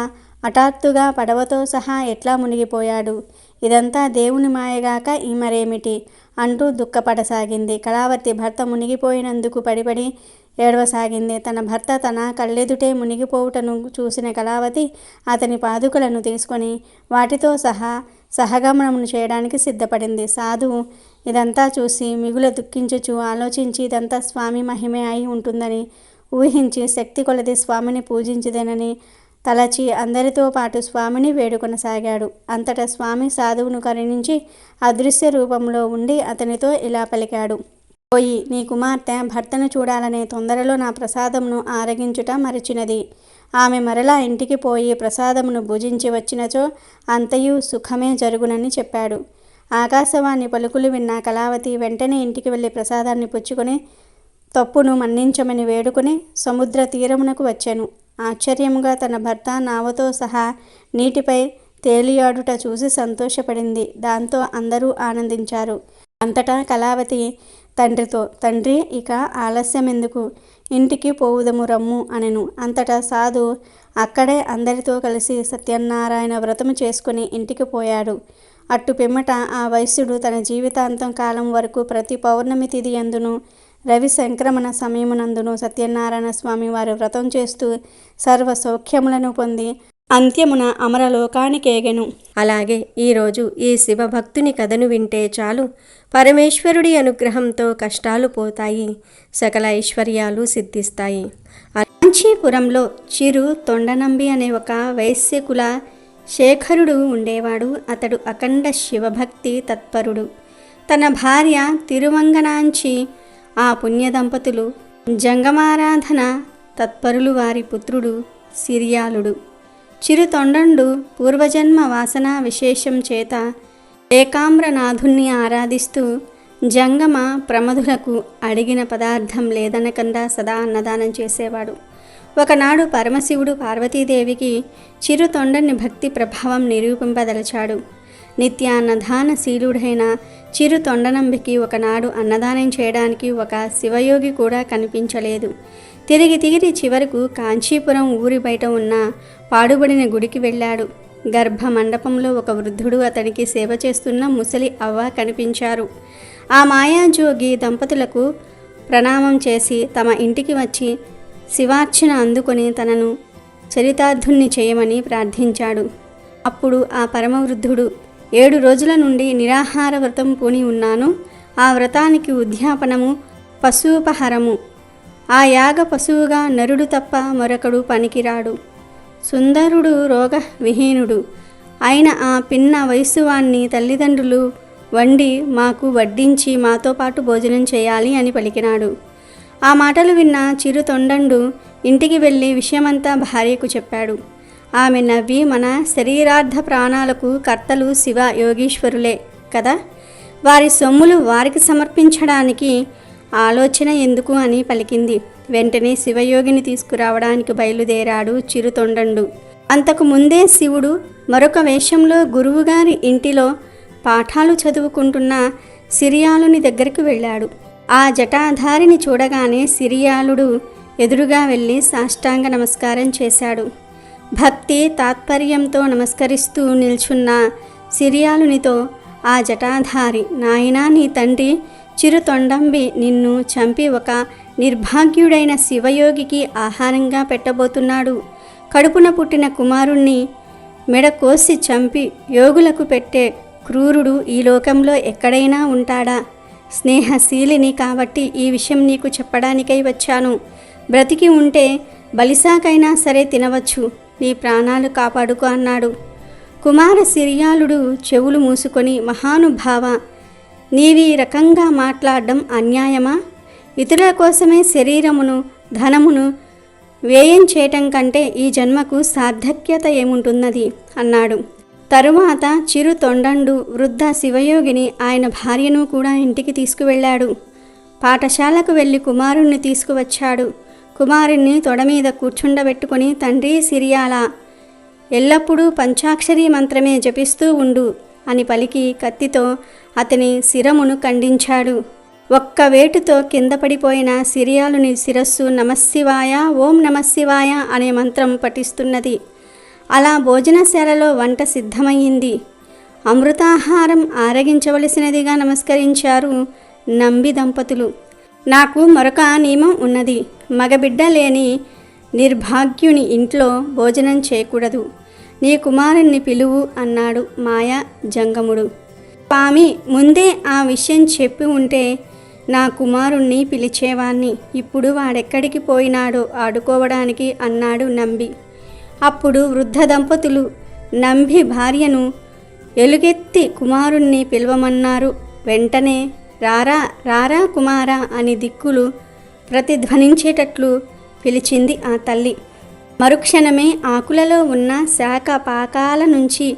హఠాత్తుగా పడవతో సహా ఎట్లా మునిగిపోయాడు? ఇదంతా దేవుని మాయగాక ఈ మరేమిటి అంటూ దుఃఖపడసాగింది. కళావతి భర్త మునిగిపోయినందుకు పడిపడి ఏడవసాగింది. తన భర్త తన కళ్ళెదుటే మునిగిపోవుటను చూసిన కళావతి అతని పాదుకలను తీసుకొని వాటితో సహా సహగమనమును చేయడానికి సిద్ధపడింది. సాధువు ఇదంతా చూసి మిగుల దుఃఖించుచు ఆలోచించి ఇదంతా స్వామి మహిమే అయి ఉంటుందని ఊహించి శక్తి కొలది స్వామిని పూజించదేనని తలచి అందరితో పాటు స్వామిని వేడుకొనసాగాడు. అంతటా స్వామి సాధువును కరుణించి అదృశ్య రూపంలో ఉండి అతనితో ఇలా పలికాడు, పోయి నీ కుమార్తె భర్తను చూడాలనే తొందరలో నా ప్రసాదమును ఆరగించుట మరిచినది. ఆమె మరలా ఇంటికి పోయి ప్రసాదమును భుజించి వచ్చినచో అంతయు సుఖమే జరుగునని చెప్పాడు. ఆకాశవాణి పలుకులు విన్న కళావతి వెంటనే ఇంటికి వెళ్ళి ప్రసాదాన్ని పుచ్చుకొని తప్పును మన్నించమని వేడుకొని సముద్ర తీరమునకు వచ్చెను. ఆశ్చర్యముగా తన భర్త నావతో సహా నీటిపై తేలియాడుట చూసి సంతోషపడింది. దాంతో అందరూ ఆనందించారు. అంతటా కళావతి తండ్రితో, తండ్రి, ఇక ఆలస్యం ఎందుకు? ఇంటికి పోవుదము రమ్ము అనెను. అంతటా సాధు అక్కడే అందరితో కలిసి సత్యనారాయణ వ్రతము చేసుకుని ఇంటికి పోయాడు. అట్టు పిమ్మట ఆ వైశ్యుడు తన జీవితాంతం కాలం వరకు ప్రతి పౌర్ణమి తిథి యందును రవి సంక్రమణ సమయమునందును సత్యనారాయణ స్వామి వారి వ్రతం చేస్తూ సర్వ సౌఖ్యములను పొంది అంత్యమున అమరలోకానికేగెను. అలాగే ఈరోజు ఈ శివభక్తుని కథను వింటే చాలు, పరమేశ్వరుడి అనుగ్రహంతో కష్టాలు పోతాయి, సకల ఐశ్వర్యాలు సిద్ధిస్తాయి. కాంచీపురంలో చిరు తొండనంబి అనే ఒక వైశ్యకుల శేఖరుడు ఉండేవాడు. అతడు అఖండ శివభక్తి తత్పరుడు. తన భార్య తిరువంగనాంచి ఆ పుణ్య దంపతులు జంగమారాధన తత్పరులు. వారి పుత్రుడు సిరియాలుడు. చిరు తొండండు పూర్వజన్మ వాసనా విశేషం చేత ఏకామ్రనాథుణ్ణి ఆరాధిస్తూ జంగమ ప్రమధులకు అడిగిన పదార్థం లేదనకుండా సదా అన్నదానం చేసేవాడు. ఒకనాడు పరమశివుడు పార్వతీదేవికి చిరు తొండని భక్తి ప్రభావం నిరూపింపదలచాడు. నిత్యాన్నదానశీలుడైన చిరు తొండనంబికి ఒకనాడు అన్నదానం చేయడానికి ఒక శివయోగి కూడా కనిపించలేదు. తిరిగి చివరకు కాంచీపురం ఊరి బయట ఉన్న పాడుబడిన గుడికి వెళ్ళాడు. గర్భ మండపంలో ఒక వృద్ధుడు అతనికి సేవ చేస్తున్న ముసలి అవ్వ కనిపించారు. ఆ మాయాజోగి దంపతులకు ప్రణామం చేసి తమ ఇంటికి వచ్చి శివార్చన అందుకొని తనను చరితార్థుణ్ణి చేయమని ప్రార్థించాడు. అప్పుడు ఆ పరమవృద్ధుడు, 7 రోజుల నుండి నిరాహార వ్రతం పూని ఉన్నాను. ఆ వ్రతానికి ఉద్యాపనము పశుపహరము. ఆ యాగ పశువుగా నరుడు తప్ప మరొకడు పనికిరాడు. సుందరుడు రోగ విహీనుడు అయిన ఆ పిన్న వయస్సువాణ్ణి తల్లిదండ్రులు వండి మాకు వడ్డించి మాతో పాటు భోజనం చేయాలి అని పలికినాడు. ఆ మాటలు విన్న చిరు తొండండు ఇంటికి వెళ్ళి విషయమంతా భార్యకు చెప్పాడు. ఆమె నవ్వి, మన శరీరార్థ ప్రాణాలకు కర్తలు శివ యోగీశ్వరులే కదా, వారి సొమ్ములు వారికి సమర్పించడానికి ఆలోచన ఎందుకు అని పలికింది. వెంటనే శివయోగిని తీసుకురావడానికి బయలుదేరాడు చిరు తొండండు. అంతకు ముందే శివుడు మరొక వేషంలో గురువుగారి ఇంటిలో పాఠాలు చదువుకుంటున్న సిరియాలుని దగ్గరికి వెళ్ళాడు. ఆ జటాధారిని చూడగానే సిరియాలుడు ఎదురుగా వెళ్ళి సాష్టాంగ నమస్కారం చేశాడు. భక్తి తాత్పర్యంతో నమస్కరిస్తూ నిల్చున్న సిరియాలునితో ఆ జటాధారి, నాయనా, నీ తండ్రి చిరు తొండంబి నిన్ను చంపి ఒక నిర్భాగ్యుడైన శివయోగికి ఆహారంగా పెట్టబోతున్నాడు. కడుపున పుట్టిన కుమారుణ్ణి మెడ కోసి చంపి యోగులకు పెట్టే క్రూరుడు ఈ లోకంలో ఎక్కడైనా ఉంటాడా? స్నేహశీలిని కాబట్టి ఈ విషయం నీకు చెప్పడానికై వచ్చాను. బ్రతికి ఉంటే బలిసాకైనా సరే తినవచ్చు, నీ ప్రాణాలు కాపాడుకో అన్నాడు. కుమార సిరియాలుడు చెవులు మూసుకొని, మహానుభావ, నీవీ రకంగా మాట్లాడడం అన్యాయమా? ఇతరుల కోసమే శరీరమును ధనమును వ్యయం చేయటం కంటే ఈ జన్మకు సార్థక్యత ఏముంటున్నది అన్నాడు. తరువాత చిరు తొండండు వృద్ధ శివయోగిని ఆయన భార్యను కూడా ఇంటికి తీసుకువెళ్ళాడు. పాఠశాలకు వెళ్ళి కుమారుణ్ణి తీసుకువచ్చాడు. కుమారుణ్ణి తొడ మీద కూర్చుండబెట్టుకొని, తండ్రి సిరియాల, ఎల్లప్పుడూ పంచాక్షరీ మంత్రమే జపిస్తూ ఉండు అని పలికి కత్తితో అతని శిరమును ఖండించాడు. ఒక్క వేటుతో కింద పడిపోయిన సిరియాలుని శిరస్సు నమశివాయ, ఓం నమశివాయ అనే మంత్రం పఠిస్తున్నది. అలా భోజనశాలలో వంట సిద్ధమయ్యింది. అమృతాహారం ఆరగించవలసినదిగా నమస్కరించారు నంబి దంపతులు. నాకు మరొక నియమం ఉన్నది. మగబిడ్డ లేని నిర్భాగ్యుని ఇంట్లో భోజనం చేయకూడదు. నీ కుమారుణ్ణి పిలువు అన్నాడు మాయా జంగముడు. స్వామి, ముందే ఆ విషయం చెప్పి ఉంటే నా కుమారుణ్ణి పిలిచేవాణ్ణి. ఇప్పుడు వాడెక్కడికి పోయినాడో ఆడుకోవడానికి అన్నాడు నంబి. అప్పుడు వృద్ధ దంపతులు నంబి భార్యను ఎలుగెత్తి కుమారుణ్ణి పిలవమన్నారు. వెంటనే రారా రారా కుమారా అని దిక్కులు ప్రతిధ్వనించేటట్లు పిలిచింది ఆ తల్లి. మరుక్షణమే ఆకులలో ఉన్న శాఖ పాకాల నుంచి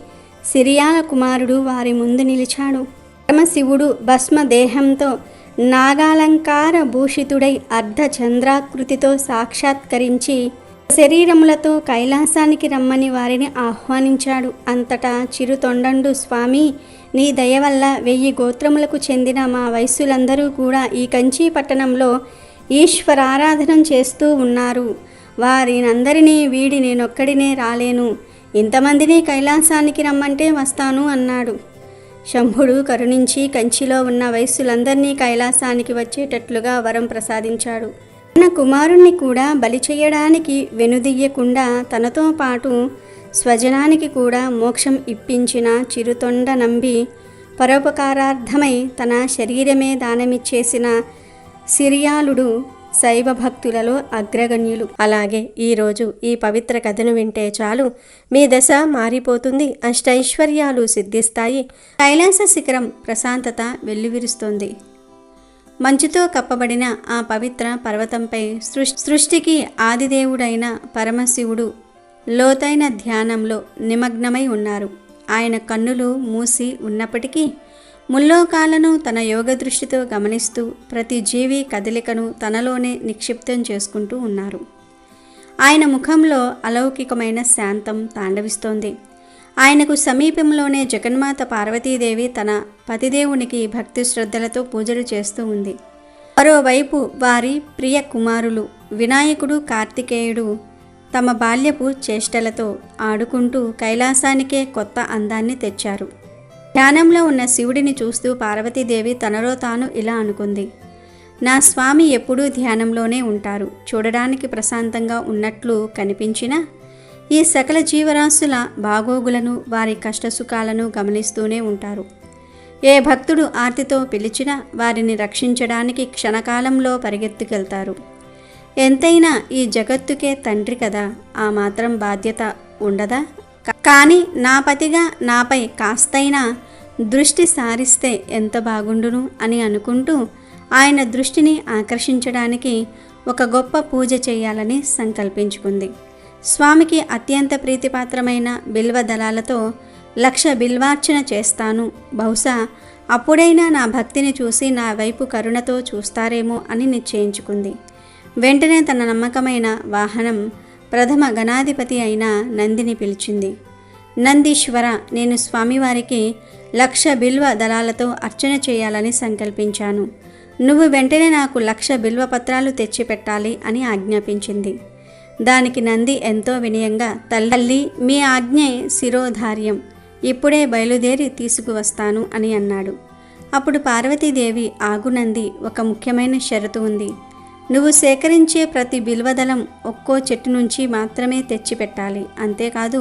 సిరియాల కుమారుడు వారి ముందు నిలిచాడు. పరమశివుడు భస్మ దేహంతో నాగాలంకార భూషితుడై అర్ధచంద్రాకృతితో సాక్షాత్కరించి శరీరములతో కైలాసానికి రమ్మని వారిని ఆహ్వానించాడు. అంతటా చిరు తొండండు, స్వామి, నీ దయ వల్ల 1000 గోత్రములకు చెందిన మా వైశ్యులందరూ కూడా ఈ కంచి పట్టణంలో ఈశ్వరారాధన చేస్తూ ఉన్నారు. వారినందరినీ వీడి నేనొక్కడినే రాలేను, ఇంతమందిని కైలాసానికి రమ్మంటే వస్తాను అన్నాడు. శంభుడు కరుణించి కంచిలో ఉన్న వైశ్యులందరినీ కైలాసానికి వచ్చేటట్లుగా వరం ప్రసాదించాడు. తన కుమారుణ్ణి కూడా బలి చేయడానికి వెనుదియ్యకుండా తనతో పాటు స్వజనానికి కూడా మోక్షం ఇప్పించిన చిరుతొండ నంబి పరోపకారార్థమై తన శరీరమే దానమిచ్చేసిన సిరియాలుడు శైవ భక్తులలో అగ్రగణ్యులు. అలాగే ఈరోజు ఈ పవిత్ర కథను వింటే చాలు మీ దశ మారిపోతుంది, అష్టైశ్వర్యాలు సిద్ధిస్తాయి, కైలాస శిఖరం ప్రశాంతత వెల్లివిరుస్తోంది. మంచుతో కప్పబడిన ఆ పవిత్ర పర్వతంపై సృష్టికి ఆదిదేవుడైన పరమశివుడు లోతైన ధ్యానంలో నిమగ్నమై ఉన్నారు. ఆయన కన్నులు మూసి ఉన్నప్పటికీ ముల్లోకాలను తన యోగ దృష్టితో గమనిస్తూ ప్రతి జీవి కదలికను తనలోనే నిక్షిప్తం చేసుకుంటూ ఉన్నారు. ఆయన ముఖంలో అలౌకికమైన శాంతం తాండవిస్తోంది. ఆయనకు సమీపంలోనే జగన్మాత పార్వతీదేవి తన పతిదేవునికి భక్తి శ్రద్ధలతో పూజలు చేస్తూ ఉంది. మరోవైపు వారి ప్రియ కుమారులు వినాయకుడు, కార్తికేయుడు తమ బాల్యపు చేష్టలతో ఆడుకుంటూ కైలాసానికే కొత్త అందాన్ని తెచ్చారు. ధ్యానంలో ఉన్న శివుడిని చూస్తూ పార్వతీదేవి తనలో తాను ఇలా అనుకుంది, నా స్వామి ఎప్పుడూ ధ్యానంలోనే ఉంటారు. చూడడానికి ప్రశాంతంగా ఉన్నట్లు కనిపించినా ఈ సకల జీవరాశుల బాగోగులను, వారి కష్టసుఖాలను గమనిస్తూనే ఉంటారు. ఏ భక్తుడు ఆర్తితో పిలిచినా వారిని రక్షించడానికి క్షణకాలంలో పరిగెత్తుకెళ్తారు. ఎంతైనా ఈ జగత్తుకే తండ్రి కదా, ఆ మాత్రం బాధ్యత ఉండదా? కానీ నా పతిగా నాపై కాస్తైనా దృష్టి సారిస్తే ఎంత బాగుండును అని అనుకుంటూ ఆయన దృష్టిని ఆకర్షించడానికి ఒక గొప్ప పూజ చేయాలని సంకల్పించుకుంది. స్వామికి అత్యంత ప్రీతిపాత్రమైన బిల్వ దళాలతో 1,00,000 బిల్వార్చన చేస్తాను, బహుశా అప్పుడైనా నా భక్తిని చూసి నా వైపు కరుణతో చూస్తారేమో అని నిశ్చయించుకుంది. వెంటనే తన నమ్మకమైన వాహనం ప్రథమ గణాధిపతి అయిన నందిని పిలిచింది. నందీశ్వర, నేను స్వామివారికి 1,00,000 బిల్వ దళాలతో అర్చన చేయాలని సంకల్పించాను. నువ్వు వెంటనే నాకు 1,00,000 బిల్వ పత్రాలు తెచ్చిపెట్టాలి అని ఆజ్ఞాపించింది. దానికి నంది ఎంతో వినయంగా, తల్లి మీ ఆజ్ఞే శిరోధార్యం, ఇప్పుడే బయలుదేరి తీసుకువస్తాను అని అన్నాడు. అప్పుడు పార్వతీదేవి, ఆగు నంది, ఒక ముఖ్యమైన షరతు ఉంది. నువ్వు సేకరించే ప్రతి బిల్వదళం ఒక్కో చెట్టు నుంచి మాత్రమే తెచ్చిపెట్టాలి. అంతేకాదు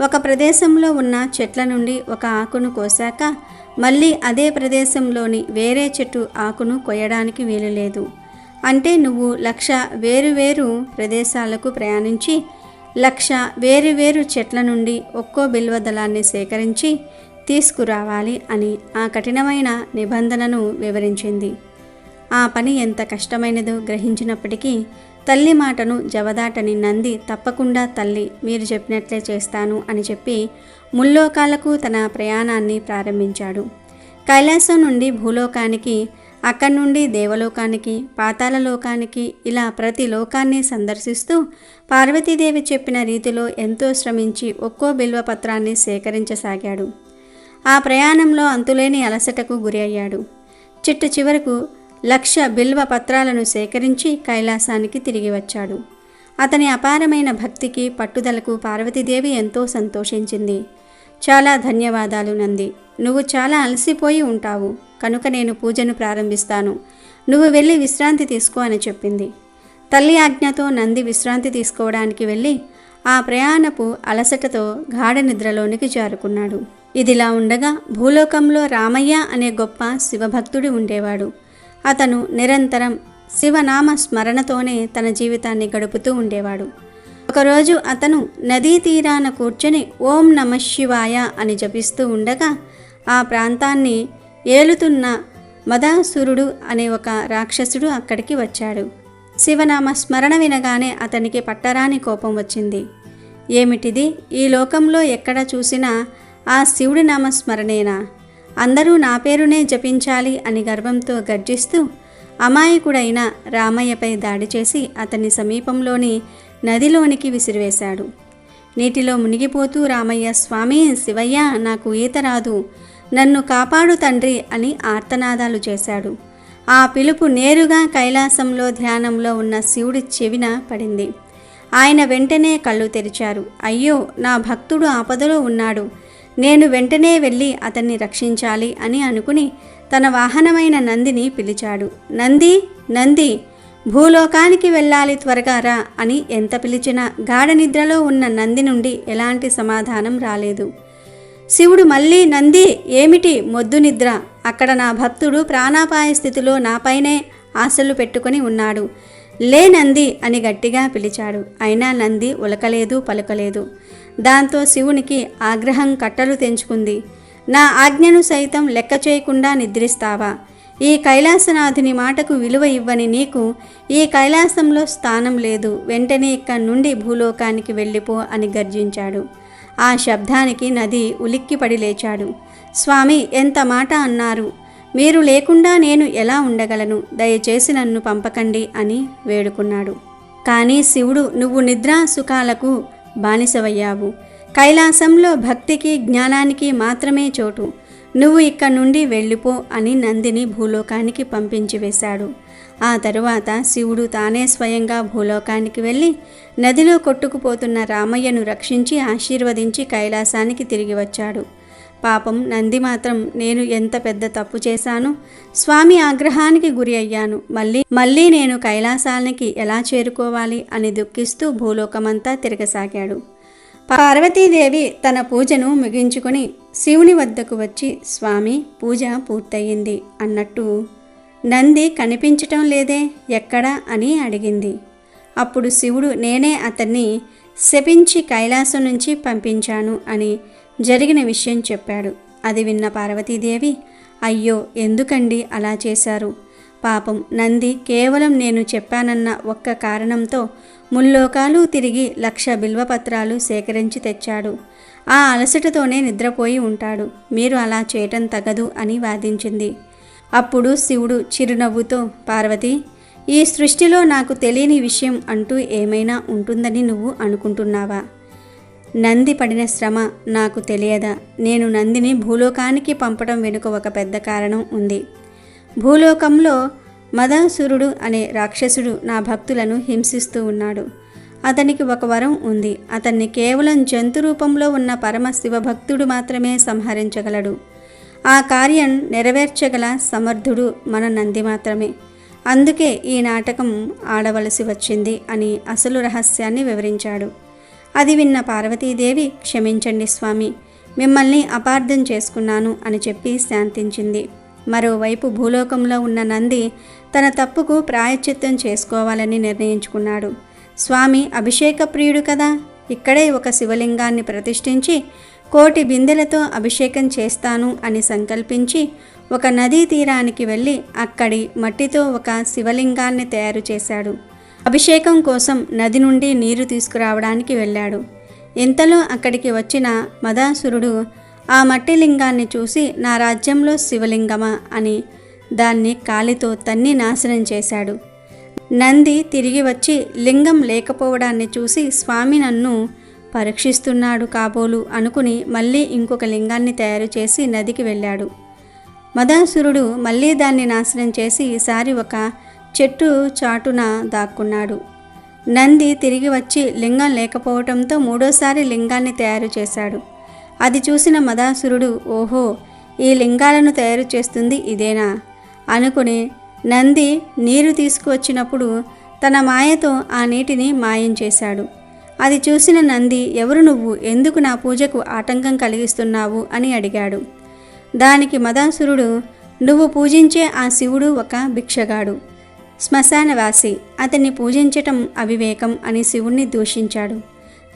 ఒక ప్రదేశంలో ఉన్న చెట్ల నుండి ఒక ఆకును కోసాక మళ్ళీ అదే ప్రదేశంలోని వేరే చెట్టు ఆకును కొయ్యడానికి వీలు లేదు. అంటే నువ్వు 1,00,000 వేరువేరు ప్రదేశాలకు ప్రయాణించి 1,00,000 వేరువేరు చెట్ల నుండి ఒక్కో బిల్వదళాన్ని సేకరించి తీసుకురావాలి అని ఆ కఠినమైన నిబంధనను వివరించింది. ఆ పని ఎంత కష్టమైనదో గ్రహించినప్పటికీ తల్లి మాటను జవదాటని నంది, తప్పకుండా తల్లి, మీరు చెప్పినట్లే చేస్తాను అని చెప్పి ముల్లోకాలకు తన ప్రయాణాన్ని ప్రారంభించాడు. కైలాసం నుండి భూలోకానికి, అక్కడి నుండి దేవలోకానికి, పాతాళలోకానికి, ఇలా ప్రతి లోకాన్ని సందర్శిస్తూ పార్వతీదేవి చెప్పిన రీతిలో ఎంతో శ్రమించి ఒక్కో బిల్వపత్రాన్ని సేకరించసాగాడు. ఆ ప్రయాణంలో అంతులేని అలసటకు గురి అయ్యాడు. చిట్ట చివరకు 1,00,000 బిల్వ పత్రాలను సేకరించి కైలాసానికి తిరిగి వచ్చాడు. అతని అపారమైన భక్తికి, పట్టుదలకు పార్వతీదేవి ఎంతో సంతోషించింది. చాలా ధన్యవాదాలు నంది, నువ్వు చాలా అలసిపోయి ఉంటావు కనుక నేను పూజను ప్రారంభిస్తాను, నువ్వు వెళ్ళి విశ్రాంతి తీసుకో అని చెప్పింది. తల్లి ఆజ్ఞతో నంది విశ్రాంతి తీసుకోవడానికి వెళ్ళి ఆ ప్రయాణపు అలసటతో గాఢ నిద్రలోనికి జారుకున్నాడు. ఇదిలా ఉండగా భూలోకంలో రామయ్య అనే గొప్ప శివభక్తుడు ఉండేవాడు. అతను నిరంతరం శివనామ స్మరణతోనే తన జీవితాన్ని గడుపుతూ ఉండేవాడు. ఒకరోజు అతను నదీ తీరాన కూర్చొని ఓం నమ శివాయ అని జపిస్తూ ఉండగా ఆ ప్రాంతాన్ని ఏలుతున్న మదాసురుడు అనే ఒక రాక్షసుడు అక్కడికి వచ్చాడు. శివనామ స్మరణ వినగానే అతనికి పట్టరాని కోపం వచ్చింది. ఏమిటిది, ఈ లోకంలో ఎక్కడ చూసినా ఆ శివుడి నామస్మరణేనా, అందరూ నా పేరునే జపించాలి అని గర్వంతో గర్జిస్తూ అమాయకుడైన రామయ్యపై దాడి చేసి అతని సమీపంలోని నదిలోనికి విసిరివేశాడు. నీటిలో మునిగిపోతూ రామయ్య, స్వామి శివయ్య, నాకు ఈత రాదు, నన్ను కాపాడు తండ్రి అని ఆర్తనాదాలు చేశాడు. ఆ పిలుపు నేరుగా కైలాసంలో ధ్యానంలో ఉన్న శివుడి చెవిన పడింది. ఆయన వెంటనే కళ్ళు తెరిచారు. అయ్యో, నా భక్తుడు ఆపదలో ఉన్నాడు, నేను వెంటనే వెళ్ళి అతన్ని రక్షించాలి అని అనుకుని తన వాహనమైన నందిని పిలిచాడు. నంది, నంది, భూలోకానికి వెళ్ళాలి, త్వరగా రా అని ఎంత పిలిచినా గాఢ నిద్రలో ఉన్న నంది నుండి ఎలాంటి సమాధానం రాలేదు. శివుడు మళ్ళీ, నంది, ఏమిటి మొద్దు నిద్ర? అక్కడ నా భక్తుడు ప్రాణాపాయ స్థితిలో నాపైనే ఆశలు పెట్టుకొని ఉన్నాడు, లే నంది అని గట్టిగా పిలిచాడు. అయినా నంది ఉలకలేదు, పలుకలేదు. దాంతో శివునికి ఆగ్రహం కట్టలు తెంచుకుంది. నా ఆజ్ఞను సైతం లెక్క చేయకుండా నిద్రిస్తావా? ఈ కైలాసనాథుని మాటకు విలువ ఇవ్వని నీకు ఈ కైలాసంలో స్థానం లేదు, వెంటనే ఇక్కడి నుండి భూలోకానికి వెళ్ళిపో అని గర్జించాడు. ఆ శబ్దానికి నది ఉలిక్కిపడి లేచాడు. స్వామి, ఎంత మాట అన్నారు, మీరు లేకుండా నేను ఎలా ఉండగలను? దయచేసి నన్ను పంపకండి అని వేడుకున్నాడు. కానీ శివుడు, నువ్వు నిద్రా సుఖాలకు బానిసవయ్యావు. కైలాసంలో భక్తికి జ్ఞానానికి మాత్రమే చోటు, నువ్వు ఇక్కడి నుండి వెళ్ళిపో అని నందిని భూలోకానికి పంపించి వేశాడు. ఆ తరువాత శివుడు తానే స్వయంగా భూలోకానికి వెళ్ళి నదిలో కొట్టుకుపోతున్న రామయ్యను రక్షించి ఆశీర్వదించి కైలాసానికి తిరిగి వచ్చాడు. పాపం నంది మాత్రం, నేను ఎంత పెద్ద తప్పు చేశాను, స్వామి ఆగ్రహానికి గురి అయ్యాను, మళ్ళీ నేను కైలాసానికి ఎలా చేరుకోవాలి అని దుఃఖిస్తూ భూలోకమంతా తిరగసాగాడు. పార్వతీదేవి తన పూజను ముగించుకొని శివుని వద్దకు వచ్చి, స్వామి, పూజ పూర్తయింది అన్నట్టు నంది కనిపించటం లేదే, ఎక్కడా అని అడిగింది. అప్పుడు శివుడు, నేనే అతన్ని శపించి కైలాసం నుంచి పంపించాను అని జరిగిన విషయం చెప్పాడు. అది విన్న పార్వతీదేవి, అయ్యో, ఎందుకండి అలా చేశారు? పాపం నంది కేవలం నేను చెప్పానన్న ఒక్క కారణంతో ముల్లోకాలు తిరిగి 1,00,000 బిల్వపత్రాలు సేకరించి తెచ్చాడు. ఆ అలసటతోనే నిద్రపోయి ఉంటాడు, మీరు అలా చేయటం తగదు అని వాదించింది. అప్పుడు శివుడు చిరునవ్వుతో, పార్వతి, ఈ సృష్టిలో నాకు తెలియని విషయం అంటూ ఏమైనా ఉంటుందని నువ్వు అనుకుంటున్నావా? నంది పడిన శ్రమ నాకు తెలియదా? నేను నందిని భూలోకానికి పంపడం వెనుక ఒక పెద్ద కారణం ఉంది. భూలోకంలో మదాసురుడు అనే రాక్షసుడు నా భక్తులను హింసిస్తూ ఉన్నాడు. అతనికి ఒక వరం ఉంది. అతన్ని కేవలం జంతు రూపంలో ఉన్న పరమ శివభక్తుడు మాత్రమే సంహరించగలడు. ఆ కార్యం నెరవేర్చగల సమర్థుడు మన నంది మాత్రమే. అందుకే ఈ నాటకం ఆడవలసి వచ్చింది అని అసలు రహస్యాన్ని వివరించాడు. అది విన్న పార్వతీదేవి, క్షమించండి స్వామి, మిమ్మల్ని అపార్థం చేసుకున్నాను అని చెప్పి శాంతించింది. మరోవైపు భూలోకంలో ఉన్న నంది తన తప్పుకు ప్రాయశ్చిత్తం చేసుకోవాలని నిర్ణయించుకున్నాడు. స్వామి అభిషేక ప్రియుడు కదా, ఇక్కడే ఒక శివలింగాన్ని ప్రతిష్ఠించి 1,000 బిందెలతో అభిషేకం చేస్తాను అని సంకల్పించి ఒక నదీ తీరానికి వెళ్ళి అక్కడి మట్టితో ఒక శివలింగాన్ని తయారు చేశాడు. అభిషేకం కోసం నది నుండి నీరు తీసుకురావడానికి వెళ్ళాడు. ఇంతలో అక్కడికి వచ్చిన మదాసురుడు ఆ మట్టి లింగాన్ని చూసి, నా రాజ్యంలో శివలింగమా అని దాన్ని కాలితో తన్ని నాశనం చేశాడు. నంది తిరిగి వచ్చి లింగం లేకపోవడాన్ని చూసి, స్వామి నన్ను పరీక్షిస్తున్నాడు కాబోలు అనుకుని మళ్ళీ ఇంకొక లింగాన్ని తయారు చేసి నదికి వెళ్ళాడు. మదాసురుడు మళ్ళీ దాన్ని నాశనం చేసి ఈసారి ఒక చెట్టు చాటున దాక్కున్నాడు. నంది తిరిగి వచ్చి లింగం లేకపోవడంతో మూడోసారి లింగాన్ని తయారు చేశాడు. అది చూసిన మదాసురుడు, ఓహో, ఈ లింగాలను తయారు చేస్తుంది ఇదేనా అనుకుని నంది నీరు తీసుకువచ్చినప్పుడు తన మాయతో ఆ నీటిని మాయం చేశాడు. అది చూసిన నంది, ఎవరు నువ్వు, ఎందుకు నా పూజకు ఆటంకం కలిగిస్తున్నావు అని అడిగాడు. దానికి మదాసురుడు, నువ్వు పూజించే ఆ శివుడు ఒక భిక్షగాడు, శ్మశానవాసి, అతన్ని పూజించటం అవివేకం అని శివుణ్ణి దూషించాడు.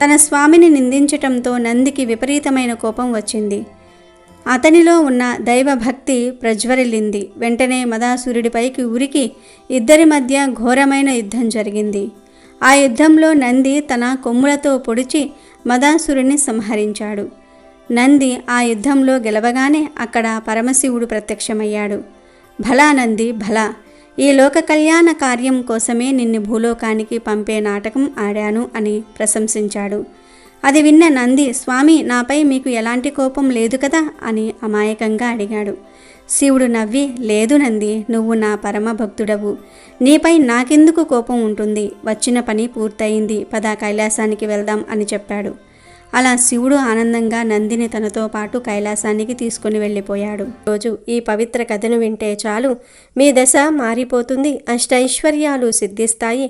తన స్వామిని నిందించటంతో నందికి విపరీతమైన కోపం వచ్చింది. అతనిలో ఉన్న దైవభక్తి ప్రజ్వరిల్లింది. వెంటనే మదాసురుడిపైకి ఉరికి ఇద్దరి మధ్య ఘోరమైన యుద్ధం జరిగింది. ఆ యుద్ధంలో నంది తన కొమ్ములతో పొడిచి మదాసురుడిని సంహరించాడు. నంది ఆ యుద్ధంలో గెలవగానే అక్కడ పరమశివుడు ప్రత్యక్షమయ్యాడు. భలా నంది, భలా, ఈ లోక కళ్యాణ కార్యం కోసమే నిన్ను భూలోకానికి పంపే నాటకం ఆడాను అని ప్రశంసించాడు. అది విన్న నంది, స్వామి నాపై మీకు ఎలాంటి కోపం లేదు కదా అని అమాయకంగా అడిగాడు. శివుడు నవ్వి, లేదు నంది, నువ్వు నా పరమ భక్తుడవు, నీపై నాకెందుకు కోపం ఉంటుంది, వచ్చిన పని పూర్తయింది, పద కైలాసానికి వెళ్దాం అని చెప్పాడు. అలా శివుడు ఆనందంగా నందిని తనతో పాటు కైలాసానికి తీసుకుని వెళ్ళిపోయాడు. రోజు ఈ పవిత్ర కథను వింటే చాలు, మీ దశ మారిపోతుంది, అష్టైశ్వర్యాలు సిద్ధిస్తాయి,